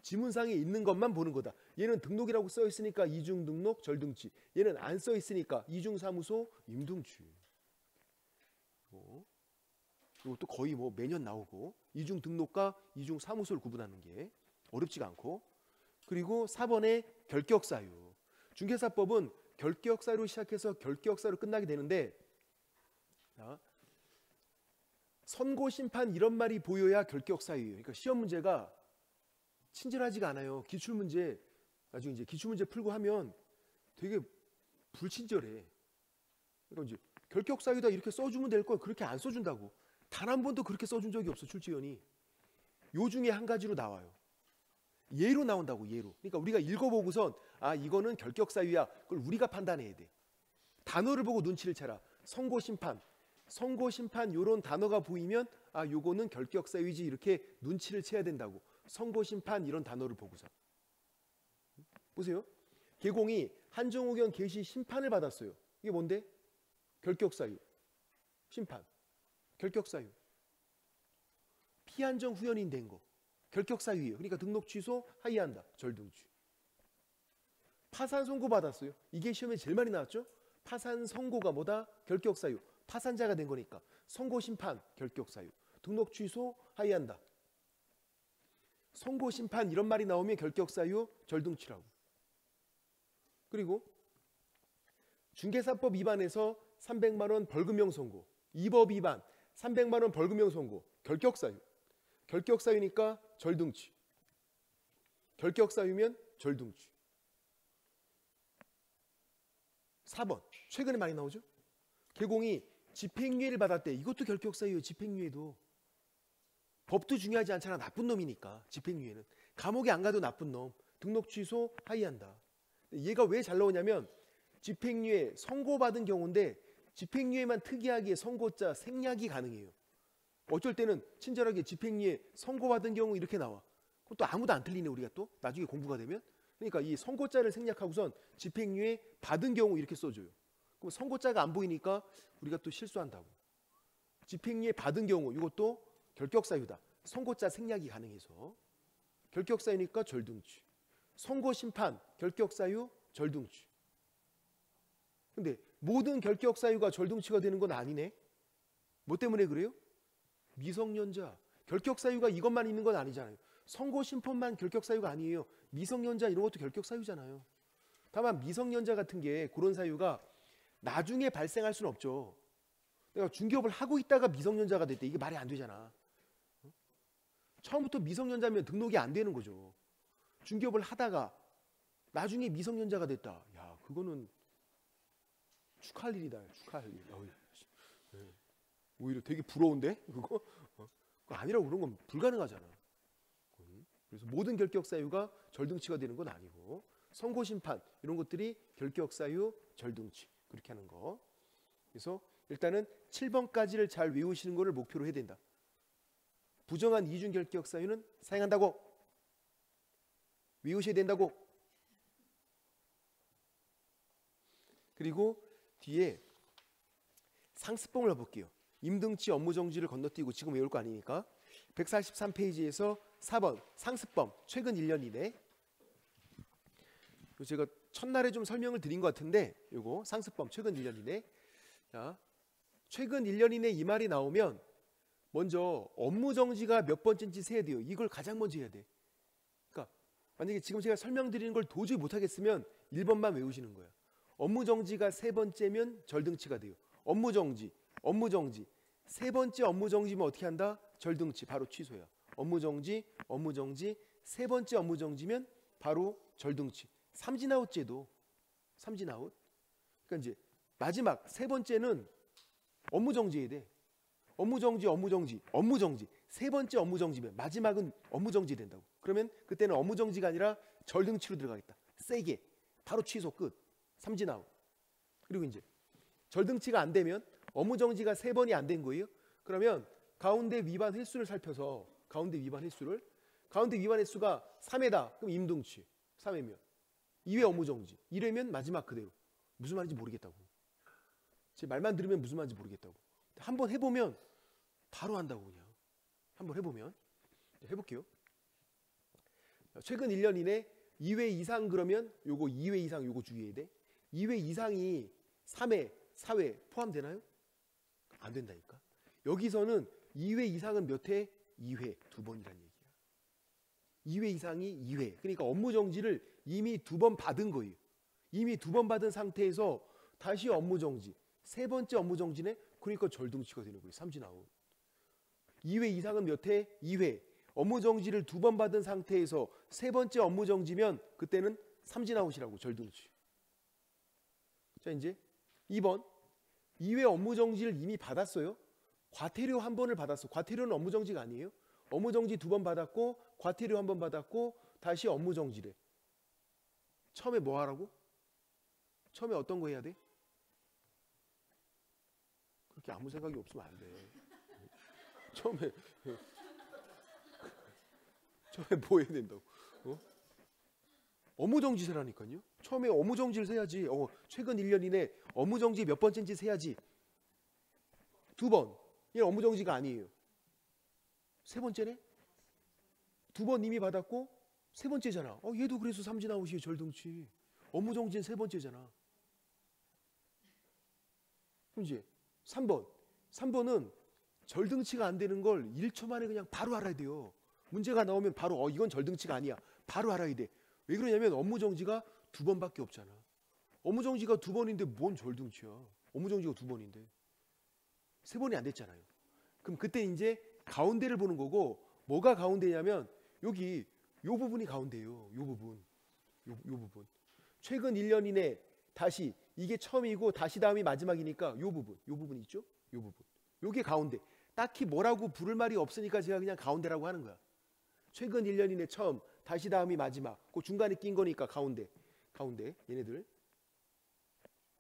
지문상에 있는 것만 보는 거다. 얘는 등록이라고 써 있으니까 이중 등록 절등치. 얘는 안 써 있으니까 이중 사무소 임등치. 이것도 거의 뭐 매년 나오고, 이중 등록과 이중 사무소를 구분하는 게 어렵지가 않고. 그리고 4번에 결격 사유. 중개사법은 결격사유로 시작해서 결격사유로 끝나게 되는데, 자, 선고 심판 이런 말이 보여야 결격사유예요. 그러니까 시험 문제가 친절하지가 않아요. 기출문제 나중에 이제 기출문제 풀고 하면 되게 불친절해. 그러니까 이제 결격사유다 이렇게 써주면 될 걸 그렇게 안 써준다고. 단 한 번도 그렇게 써준 적이 없어, 출제위원이. 요 중에 한 가지로 나와요. 예로 나온다고, 예로. 그러니까 우리가 읽어보고선 아, 이거는 결격사유야. 그걸 우리가 판단해야 돼. 단어를 보고 눈치를 채라. 선고심판, 선고심판 요런 단어가 보이면 아, 요거는 결격사유지, 이렇게 눈치를 채야 된다고. 선고심판 이런 단어를 보고서. 보세요. 개공이 한정호경 개시 심판을 받았어요. 이게 뭔데? 결격사유. 심판. 결격사유. 피한정 후연인 된 거. 결격사유예요. 그러니까 등록 취소, 하이한다. 절등취. 파산 선고 받았어요. 이게 시험에 제일 많이 나왔죠? 파산 선고가 뭐다? 결격사유. 파산자가 된 거니까. 선고 심판, 결격사유. 등록 취소, 하이한다. 선고 심판 이런 말이 나오면 결격사유, 절등취라고. 그리고 중개사법 위반해서 300만 원 벌금형 선고. 이법 위반 300만 원 벌금형 선고. 결격사유. 결격사유니까 절등취. 결격사유면 절등취. 4번. 최근에 많이 나오죠? 개공이 집행유예를 받았대. 이것도 결격사유예요. 집행유예도. 법도 중요하지 않잖아. 나쁜 놈이니까. 집행유예는. 감옥에 안 가도 나쁜 놈. 등록 취소, 하이한다. 얘가 왜 잘 나오냐면 집행유예 선고받은 경우인데 집행유예만 특이하게 선고자 생략이 가능해요. 어쩔 때는 친절하게 집행유예 선고받은 경우 이렇게 나와. 그럼 또 아무도 안 틀리네, 우리가 또. 나중에 공부가 되면. 그러니까 이 선고자를 생략하고선 집행유예 받은 경우 이렇게 써줘요. 그럼 선고자가 안 보이니까 우리가 또 실수한다고. 집행유예 받은 경우 이것도 결격사유다. 선고자 생략이 가능해서. 결격사유니까 절등취. 선고심판, 결격사유, 절등취. 근데 모든 결격사유가 절등취가 되는 건 아니네. 뭐 때문에 그래요? 미성년자. 결격사유가 이것만 있는 건 아니잖아요. 선고심판만 결격사유가 아니에요. 미성년자 이런 것도 결격사유잖아요. 다만 미성년자 같은 게 그런 사유가 나중에 발생할 수는 없죠. 내가 중개업을 하고 있다가 미성년자가 됐대. 이게 말이 안 되잖아. 처음부터 미성년자면 등록이 안 되는 거죠. 중개업을 하다가 나중에 미성년자가 됐다. 야, 그거는 축하할 일이다. 축하할 일. 오히려 되게 부러운데? 그거 아니라고. 그런 건 불가능하잖아. 그래서 모든 결격사유가 절등치가 되는 건 아니고 선고심판 이런 것들이 결격사유, 절등치 그렇게 하는 거. 그래서 일단은 7번까지를 잘 외우시는 거를 목표로 해야 된다. 부정한 이중 결격사유는 사용한다고. 외우셔야 된다고. 그리고 뒤에 상습범을 볼게요. 임등치 업무정지를 건너뛰고 지금 외울 거 아니니까 143페이지에서 4번 상습범 최근 1년 이내. 제가 첫날에 좀 설명을 드린 것 같은데 요거 상습범 최근 1년 이내. 자, 최근 1년 이내 이 말이 나오면 먼저 업무정지가 몇 번째인지 세야 돼요. 이걸 가장 먼저 해야 돼. 그러니까 만약에 지금 제가 설명드리는 걸 도저히 못하겠으면 1번만 외우시는 거예요. 업무정지가 3번째면 절등치가 돼요. 업무정지. 세 번째 업무정지면 어떻게 한다? 절등치, 바로 취소야. 업무정지, 세 번째 업무정지면 바로 절등치. 삼진아웃제도, 삼진아웃. 그러니까 이제 마지막 세 번째는 업무정지해야 돼. 업무정지. 세 번째 업무정지면 마지막은 업무정지 된다고. 그러면 그때는 업무정지가 아니라 절등치로 들어가겠다. 세게, 바로 취소 끝. 삼진아웃. 그리고 이제 절등치가 안 되면 업무정지가 3번이 안 된 거예요. 그러면 가운데 위반 횟수를 살펴서 가운데 위반 횟수가 3회다. 그럼 임등치 3회면 2회 업무정지 1회면 마지막 그대로. 무슨 말인지 모르겠다고. 제 말만 들으면 무슨 말인지 모르겠다고. 한번 해보면 바로 한다고. 그냥 한번 해보면. 해볼게요. 최근 1년 이내 2회 이상 그러면 요거 2회 이상 요거 주의해야 돼. 2회 이상이 3회, 4회 포함되나요? 안 된다니까. 여기서는 2회 이상은 몇 회? 2회, 2번이라는 얘기야. 2회 이상이 2회. 그러니까 업무정지를 이미 2번 받은 거예요. 이미 2번 받은 상태에서 다시 업무 정지. 3번째 업무 정지네? 그러니까 절등치가 되는 거예요. 삼진아웃. 2회 이상은 몇 회? 2회. 업무 정지를 2번 받은 상태에서 3번째 업무 정지면 그때는 삼진아웃이라고, 절등치. 자, 이제 2번. 2회 업무 정지를 이미 받았어요. 과태료 1번을 받았어. 과태료는 업무 정지가 아니에요. 업무 정지 2번 받았고 과태료 1번 받았고 다시 업무 정지래. 처음에 뭐 하라고? 처음에 어떤 거 해야 돼? 그렇게 아무 생각이 없으면 안 돼. 처음에 뭐 해야 된다고? 업무 정지 세라니까요. 처음에 업무 정지를 세야지. 최근 1년 이내 업무 정지 몇 번째인지 세야지. 2번. 얘는 업무 정지가 아니에요. 3번째네? 2번 이미 받았고 3번째잖아. 얘도 그래서 삼진아웃이에요. 절등치. 업무 정지는 3번째잖아. 그럼 이제 3번. 3번은 절등치가 안 되는 걸 1초 만에 그냥 바로 알아야 돼요. 문제가 나오면 바로 이건 절등치가 아니야. 바로 알아야 돼. 왜 그러냐면 업무 정지가 2번밖에 없잖아. 업무 정지가 2번인데 뭔 절등치야. 업무 정지가 2번인데. 3번이 안 됐잖아요. 그럼 그때 이제 가운데를 보는 거고, 뭐가 가운데냐면 여기 요 부분이 가운데예요. 요 부분. 요 부분. 최근 1년 이내 다시, 이게 처음이고 다시 다음이 마지막이니까 요 부분 있죠? 요 부분. 요게 가운데. 딱히 뭐라고 부를 말이 없으니까 제가 그냥 가운데라고 하는 거야. 최근 1년 이내 처음, 다시 다음이 마지막. 그 중간에 낀 거니까 가운데. 얘네들.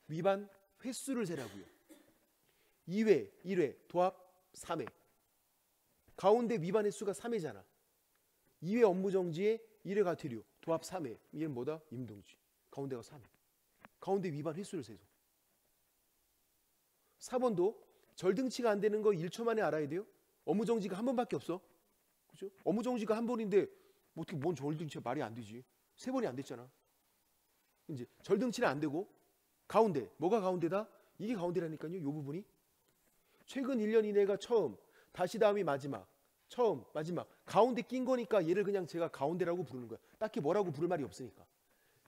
위반 횟수를 세라고요. 2회, 1회, 도합 3회. 가운데 위반 횟수가 3회잖아. 2회 업무 정지에 1회 과태료, 도합 3회. 얘는 뭐다? 임동지. 가운데가 3회. 가운데 위반 횟수를 세서. 4번도 절등치가 안 되는 거 1초 만에 알아야 돼요. 업무 정지가 1번밖에 없어. 그죠? 업무 정지가 1번인데 뭐 어떻게 뭔 절등치야? 말이 안 되지. 3번이 안 됐잖아. 이제 절등치는 안 되고 가운데. 뭐가 가운데다? 이게 가운데라니까요. 이 부분이. 최근 1년 이내가 처음, 다시 다음이 마지막. 처음, 마지막. 가운데 낀 거니까 얘를 그냥 제가 가운데라고 부르는 거야. 딱히 뭐라고 부를 말이 없으니까.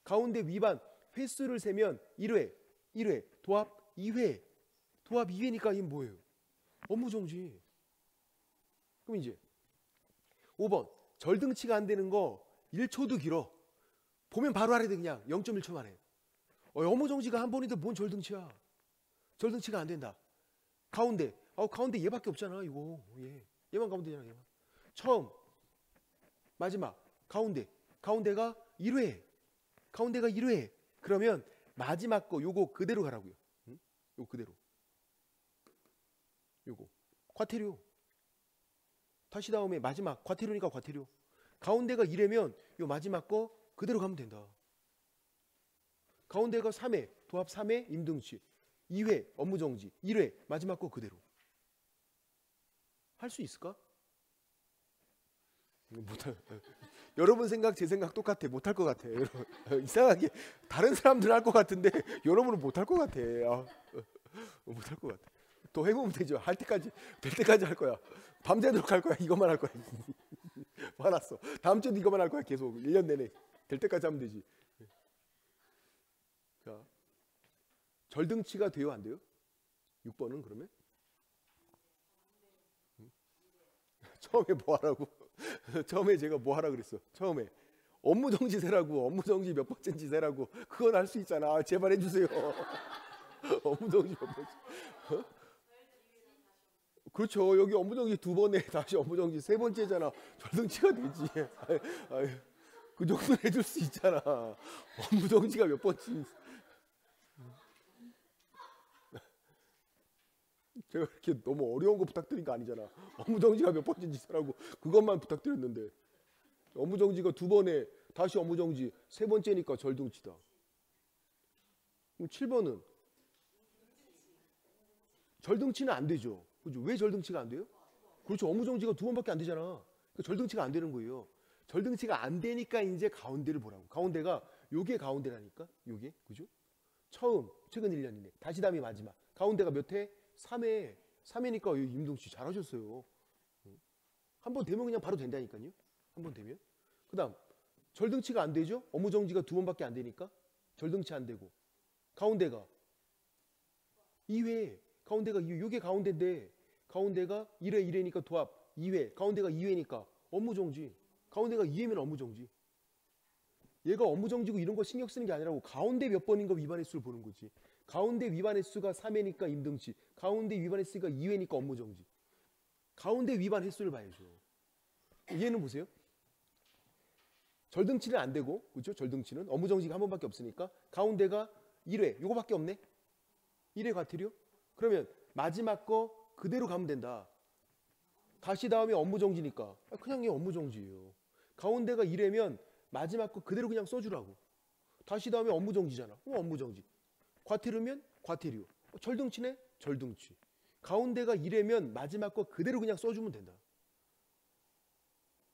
가운데 위반 횟수를 세면 1회, 도합 2회. 도합 2회니까 이건 뭐예요? 업무 정지. 그럼 이제 5번. 절등치가 안 되는 거 1초도 길어. 보면 바로 알아야 돼. 그냥 0.1초 만에. 업무 정지가 1번인데 뭔 절등치야. 절등치가 안 된다. 가운데. 가운데 얘밖에 없잖아. 이거. 얘만 가운데잖아. 얘만. 처음, 마지막, 가운데. 가운데가 1회. 가운데가 1회. 그러면 마지막 거 요거 그대로 가라고요. 응? 요거 그대로. 요거 과태료. 다시 다음에 마지막 과태료니까 과태료. 가운데가 1회면 요 마지막 거 그대로 가면 된다. 가운데가 3회, 도합 3회 임등치. 2회 업무 정지. 1회 마지막 거 그대로. 할 수 있을까? 못할. 여러분 생각 제 생각 똑같아. 못할 것 같아. 이상하게 다른 사람들 할 것 같은데 여러분은 못할 것 같아. 못할 것 같아. 더 해보면 되죠. 할 때까지 될 때까지 할 거야. 밤새도록 할 거야. 이것만 할 거야. 화났어. 다음 주도 이것만 할 거야. 계속 1년 내내 될 때까지 하면 되지. 자, 절등치가 돼요, 안 돼요? 6번은 그러면? 처음에 뭐 하라고? 처음에 제가 뭐 하라 그랬어? 처음에 업무 정지 세라고. 업무 정지 몇 번째인지 세라고. 그건 할 수 있잖아. 제발 해주세요. 업무 정지 몇 번째? 그렇죠. 여기 업무 정지 2번에 다시 업무 정지 3번째잖아. 절등치가 되지. 그 정도는 해줄 수 있잖아. 업무 정지가 몇 번째? 제가 이렇게 너무 어려운 거 부탁드린 거 아니잖아. 업무 정지가 몇 번째인지 세라고. 그것만 부탁드렸는데. 업무 정지가 2번에 다시 업무 정지 3번째니까 절등치다. 그럼 7번은 절등치는 안 되죠. 그죠? 왜 절등치가 안 돼요? 그렇죠. 업무 정지가 2번밖에 안 되잖아. 그러니까 절등치가 안 되는 거예요. 절등치가 안 되니까 이제 가운데를 보라고. 가운데가 요게 가운데라니까. 요게. 그죠? 처음, 최근 1년 이내. 다시 다음이 마지막. 가운데가 몇 회? 3회. 3회니까 임동 씨 잘하셨어요. 한 번 되면 그냥 바로 된다니까요. 한 번 되면. 그다음 절등치가 안 되죠? 업무 정지가 2번밖에 안 되니까. 절등치 안 되고. 가운데가 2회. 가운데가 2회. 요게 가운데인데 가운데가 1회 1회니까 도합 2회. 가운데가 2회니까 업무정지. 가운데가 2회면 업무정지. 얘가 업무정지고 이런 거 신경 쓰는 게 아니라고 가운데 몇 번인가 위반 횟수를 보는 거지. 가운데 위반 횟수가 3회니까 임등치. 가운데 위반 횟수가 2회니까 업무정지. 가운데 위반 횟수를 봐야죠. 얘는 보세요. 절등치는 안 되고, 그렇죠? 절등치는 업무정지가 한 번밖에 없으니까 가운데가 1회, 요거밖에 없네. 1회 과태료? 그러면 마지막 거 그대로 가면 된다. 다시 다음에 업무정지니까 그냥 얘 업무정지예요. 가운데가 1회면 마지막 거 그대로 그냥 써주라고. 다시 다음에 업무정지잖아. 업무정지. 과태료면 과태료. 절등치네? 절등치. 가운데가 1회면 마지막 거 그대로 그냥 써주면 된다.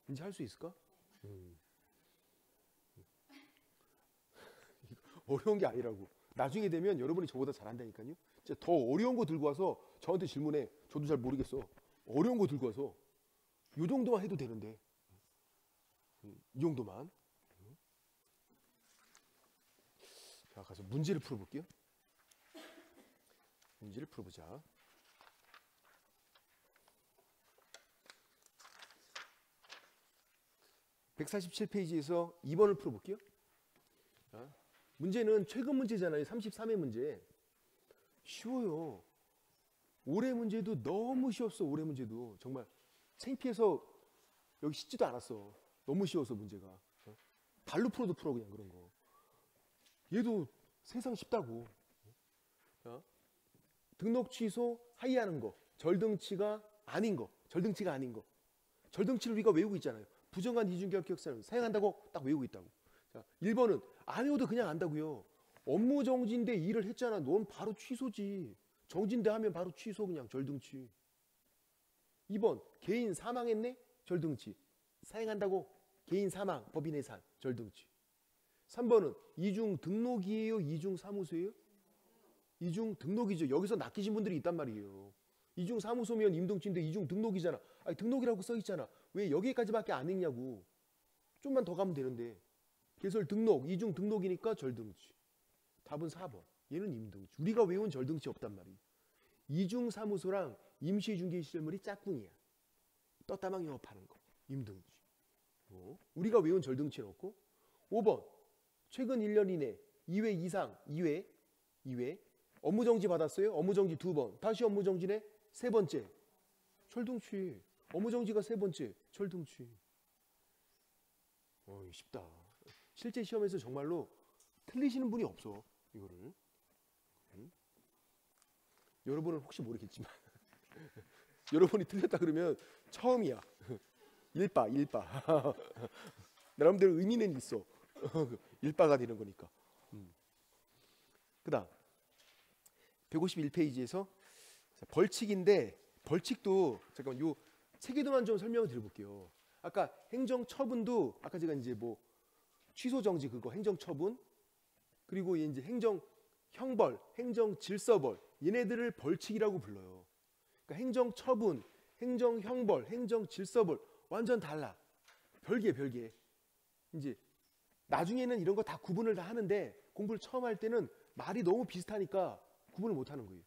이제 할 수 있을까? 어려운 게 아니라고. 나중에 되면 여러분이 저보다 잘한다니까요. 진짜 더 어려운 거 들고 와서 저한테 질문해. 저도 잘 모르겠어. 어려운 거 들고 와서 이 정도만 해도 되는데. 이 정도만. 자, 가서 문제를 풀어볼게요. 문제를 풀어보자. 147페이지에서 2번을 풀어볼게요. 자, 문제는 최근 문제잖아요. 33회 문제. 쉬워요. 올해 문제도 너무 쉬웠어. 올해 문제도 정말 창피해서 여기 씻지도 않았어. 너무 쉬워서 문제가. 발로 풀어도 풀어 그냥 그런 거. 얘도 세상 쉽다고. 자, 등록 취소 하이하는 거. 절등치가 아닌 거. 절등치가 아닌 거. 절등치를 우리가 외우고 있잖아요. 부정한 이중결 기억사를 사용한다고 딱 외우고 있다고. 자, 1번은 안 외워도 그냥 안다고요. 업무 정지인데 일을 했잖아. 넌 바로 취소지. 정지인데 하면 바로 취소 그냥 절등치. 2번 개인 사망했네? 절등치. 사용한다고 개인 사망, 법인 해산, 절등치. 3번은 이중 등록이에요? 이중 사무소예요? 이중 등록이죠. 여기서 낚이신 분들이 있단 말이에요. 이중 사무소면 임등치인데 이중 등록이잖아. 아니, 등록이라고 써 있잖아. 왜 여기까지밖에 안 읽냐고. 좀만 더 가면 되는데. 개설 등록, 이중 등록이니까 절등치. 답은 4번. 얘는 임등치. 우리가 외운 절등치 없단 말이에요. 이중 사무소랑 임시중개시설물이 짝꿍이야. 떴다방 영업하는 거. 임등치. 우리가 외운 절등치는 없고. 5번. 최근 1년 이내 2회 이상 2회 업무정지 받았어요. 업무정지 2번. 다시 업무정지네. 세 번째. 절등치. 업무정지가 세 번째. 절등치. 쉽다. 실제 시험에서 정말로 틀리시는 분이 없어. 이거를. 여러분은 혹시 모르겠지만 여러분이 틀렸다 그러면 처음이야. 일바. 나름대로 의미는 있어. 일바가 되는 거니까. 그 다음 151페이지에서 벌칙인데 벌칙도 잠깐만 요 체계도만 좀 설명을 드려볼게요. 아까 행정처분도 아까 제가 이제 뭐 취소정지 그거 행정처분 그리고 이제 행정형벌, 행정질서벌 얘네들을 벌칙이라고 불러요. 그러니까 행정처분, 행정형벌, 행정질서벌 완전 달라. 별개. 이제 나중에는 이런 거 다 구분을 다 하는데 공부를 처음 할 때는 말이 너무 비슷하니까 구분을 못 하는 거예요.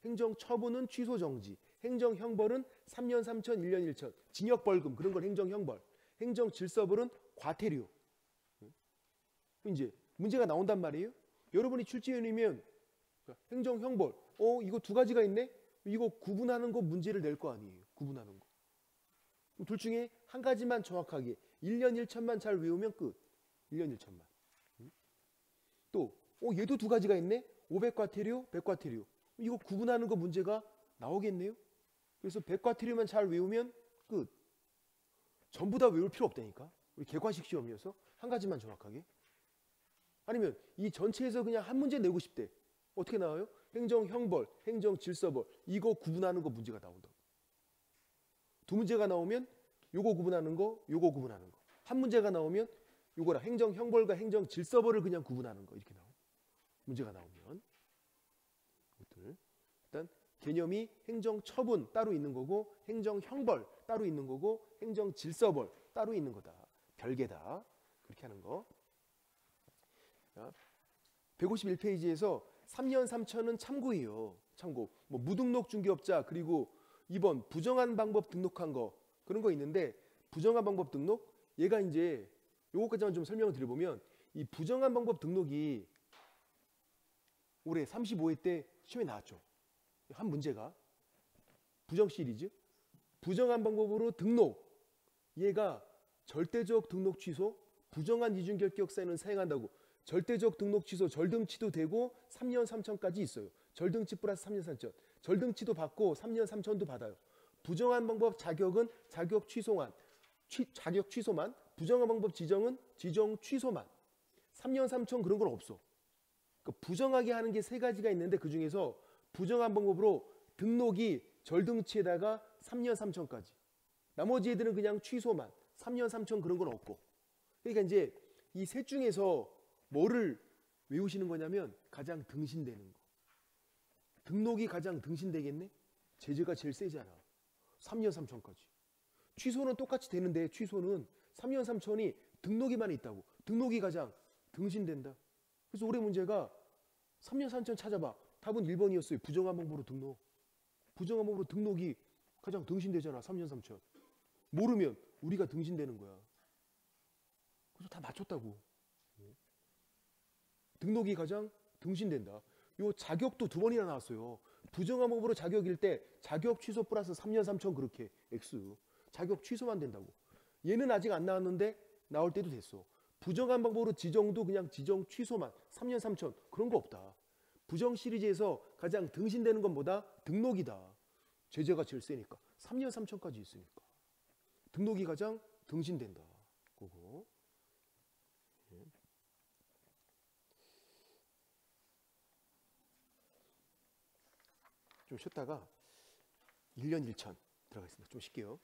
행정처분은 취소정지, 행정형벌은 3년 3천, 1년 1천, 징역벌금 그런 건 행정형벌, 행정질서벌은 과태료. 이제 문제가 나온단 말이에요. 여러분이 출제위원이면 행정형벌, 이거 두 가지가 있네? 이거 구분하는 거 문제를 낼 거 아니에요. 구분하는 거. 둘 중에 한 가지만 정확하게 1년 1천만 잘 외우면 끝. 1년 1천만. 또 얘도 두 가지가 있네? 500과태료, 100과태료. 이거 구분하는 거 문제가 나오겠네요. 그래서 100과태료만 잘 외우면 끝. 전부 다 외울 필요 없다니까. 우리 객관식 시험이어서 한 가지만 정확하게. 아니면 이 전체에서 그냥 한 문제 내고 싶대. 어떻게 나와요? 행정형벌, 행정질서벌 이거 구분하는 거 문제가 나온다고. 두 문제가 나오면 요거 구분하는 거, 요거 구분하는 거. 한 문제가 나오면 요거랑 행정형벌과 행정질서벌을 그냥 구분하는 거 이렇게 나오고. 문제가 나오면 이것들 일단 개념이 행정처분 따로 있는 거고 행정형벌 따로 있는 거고 행정질서벌 따로 있는 거다. 별개다. 그렇게 하는 거. 자, 151페이지에서 3년 3천은 참고예요. 참고. 뭐 무등록 중개업자 그리고 2번 부정한 방법 등록한 거 그런 거 있는데 부정한 방법 등록 얘가 이제 요거까지만 좀 설명을 드려보면 이 부정한 방법 등록이 올해 35회 때 시험에 나왔죠. 한 문제가 부정 시리즈 부정한 방법으로 등록 얘가 절대적 등록 취소 부정한 이중 결격 사유는 사용한다고 절대적 등록 취소 절등치도 되고 3년 3천까지 있어요. 절등치 플러스 3년 3천 절등치도 받고 3년 3천도 받아요. 부정한 방법 자격은 자격 취소만 자격 취소만 부정한 방법 지정은 지정 취소만 3년 3천 그런 건 없어. 그러니까 부정하게 하는 게 세 가지가 있는데 그 중에서 부정한 방법으로 등록이 절등치에다가 3년 3천까지 나머지 애들은 그냥 취소만 3년 3천 그런 건 없고 그러니까 이제 이 셋 중에서 뭐를 외우시는 거냐면 가장 등신되는 거 등록이 가장 등신되겠네? 제재가 제일 세잖아 3년 3천까지 취소는 똑같이 되는데 취소는 3년 3천이 등록이만 있다고 등록이 가장 등신된다 그래서 올해 문제가 3년 3천 찾아봐 답은 1번이었어요 부정한 방법으로 등록 부정한 방법으로 등록이 가장 등신되잖아 3년 3천 모르면 우리가 등신되는 거야 그래서 다 맞췄다고 등록이 가장 등신된다 요 자격도 두 번이나 나왔어요 부정한 방법으로 자격일 때 자격 취소 플러스 3년 3천 그렇게 X 자격 취소만 된다고 얘는 아직 안 나왔는데 나올 때도 됐어 부정한 방법으로 지정도 그냥 지정 취소만 3년 3천 그런 거 없다 부정 시리즈에서 가장 등신되는 건 뭐다? 등록이다 제재가 제일 세니까 3년 3천까지 있으니까 등록이 가장 등신된다 그거 좀 쉬었다가 1년 1천 들어가겠습니다 좀 쉴게요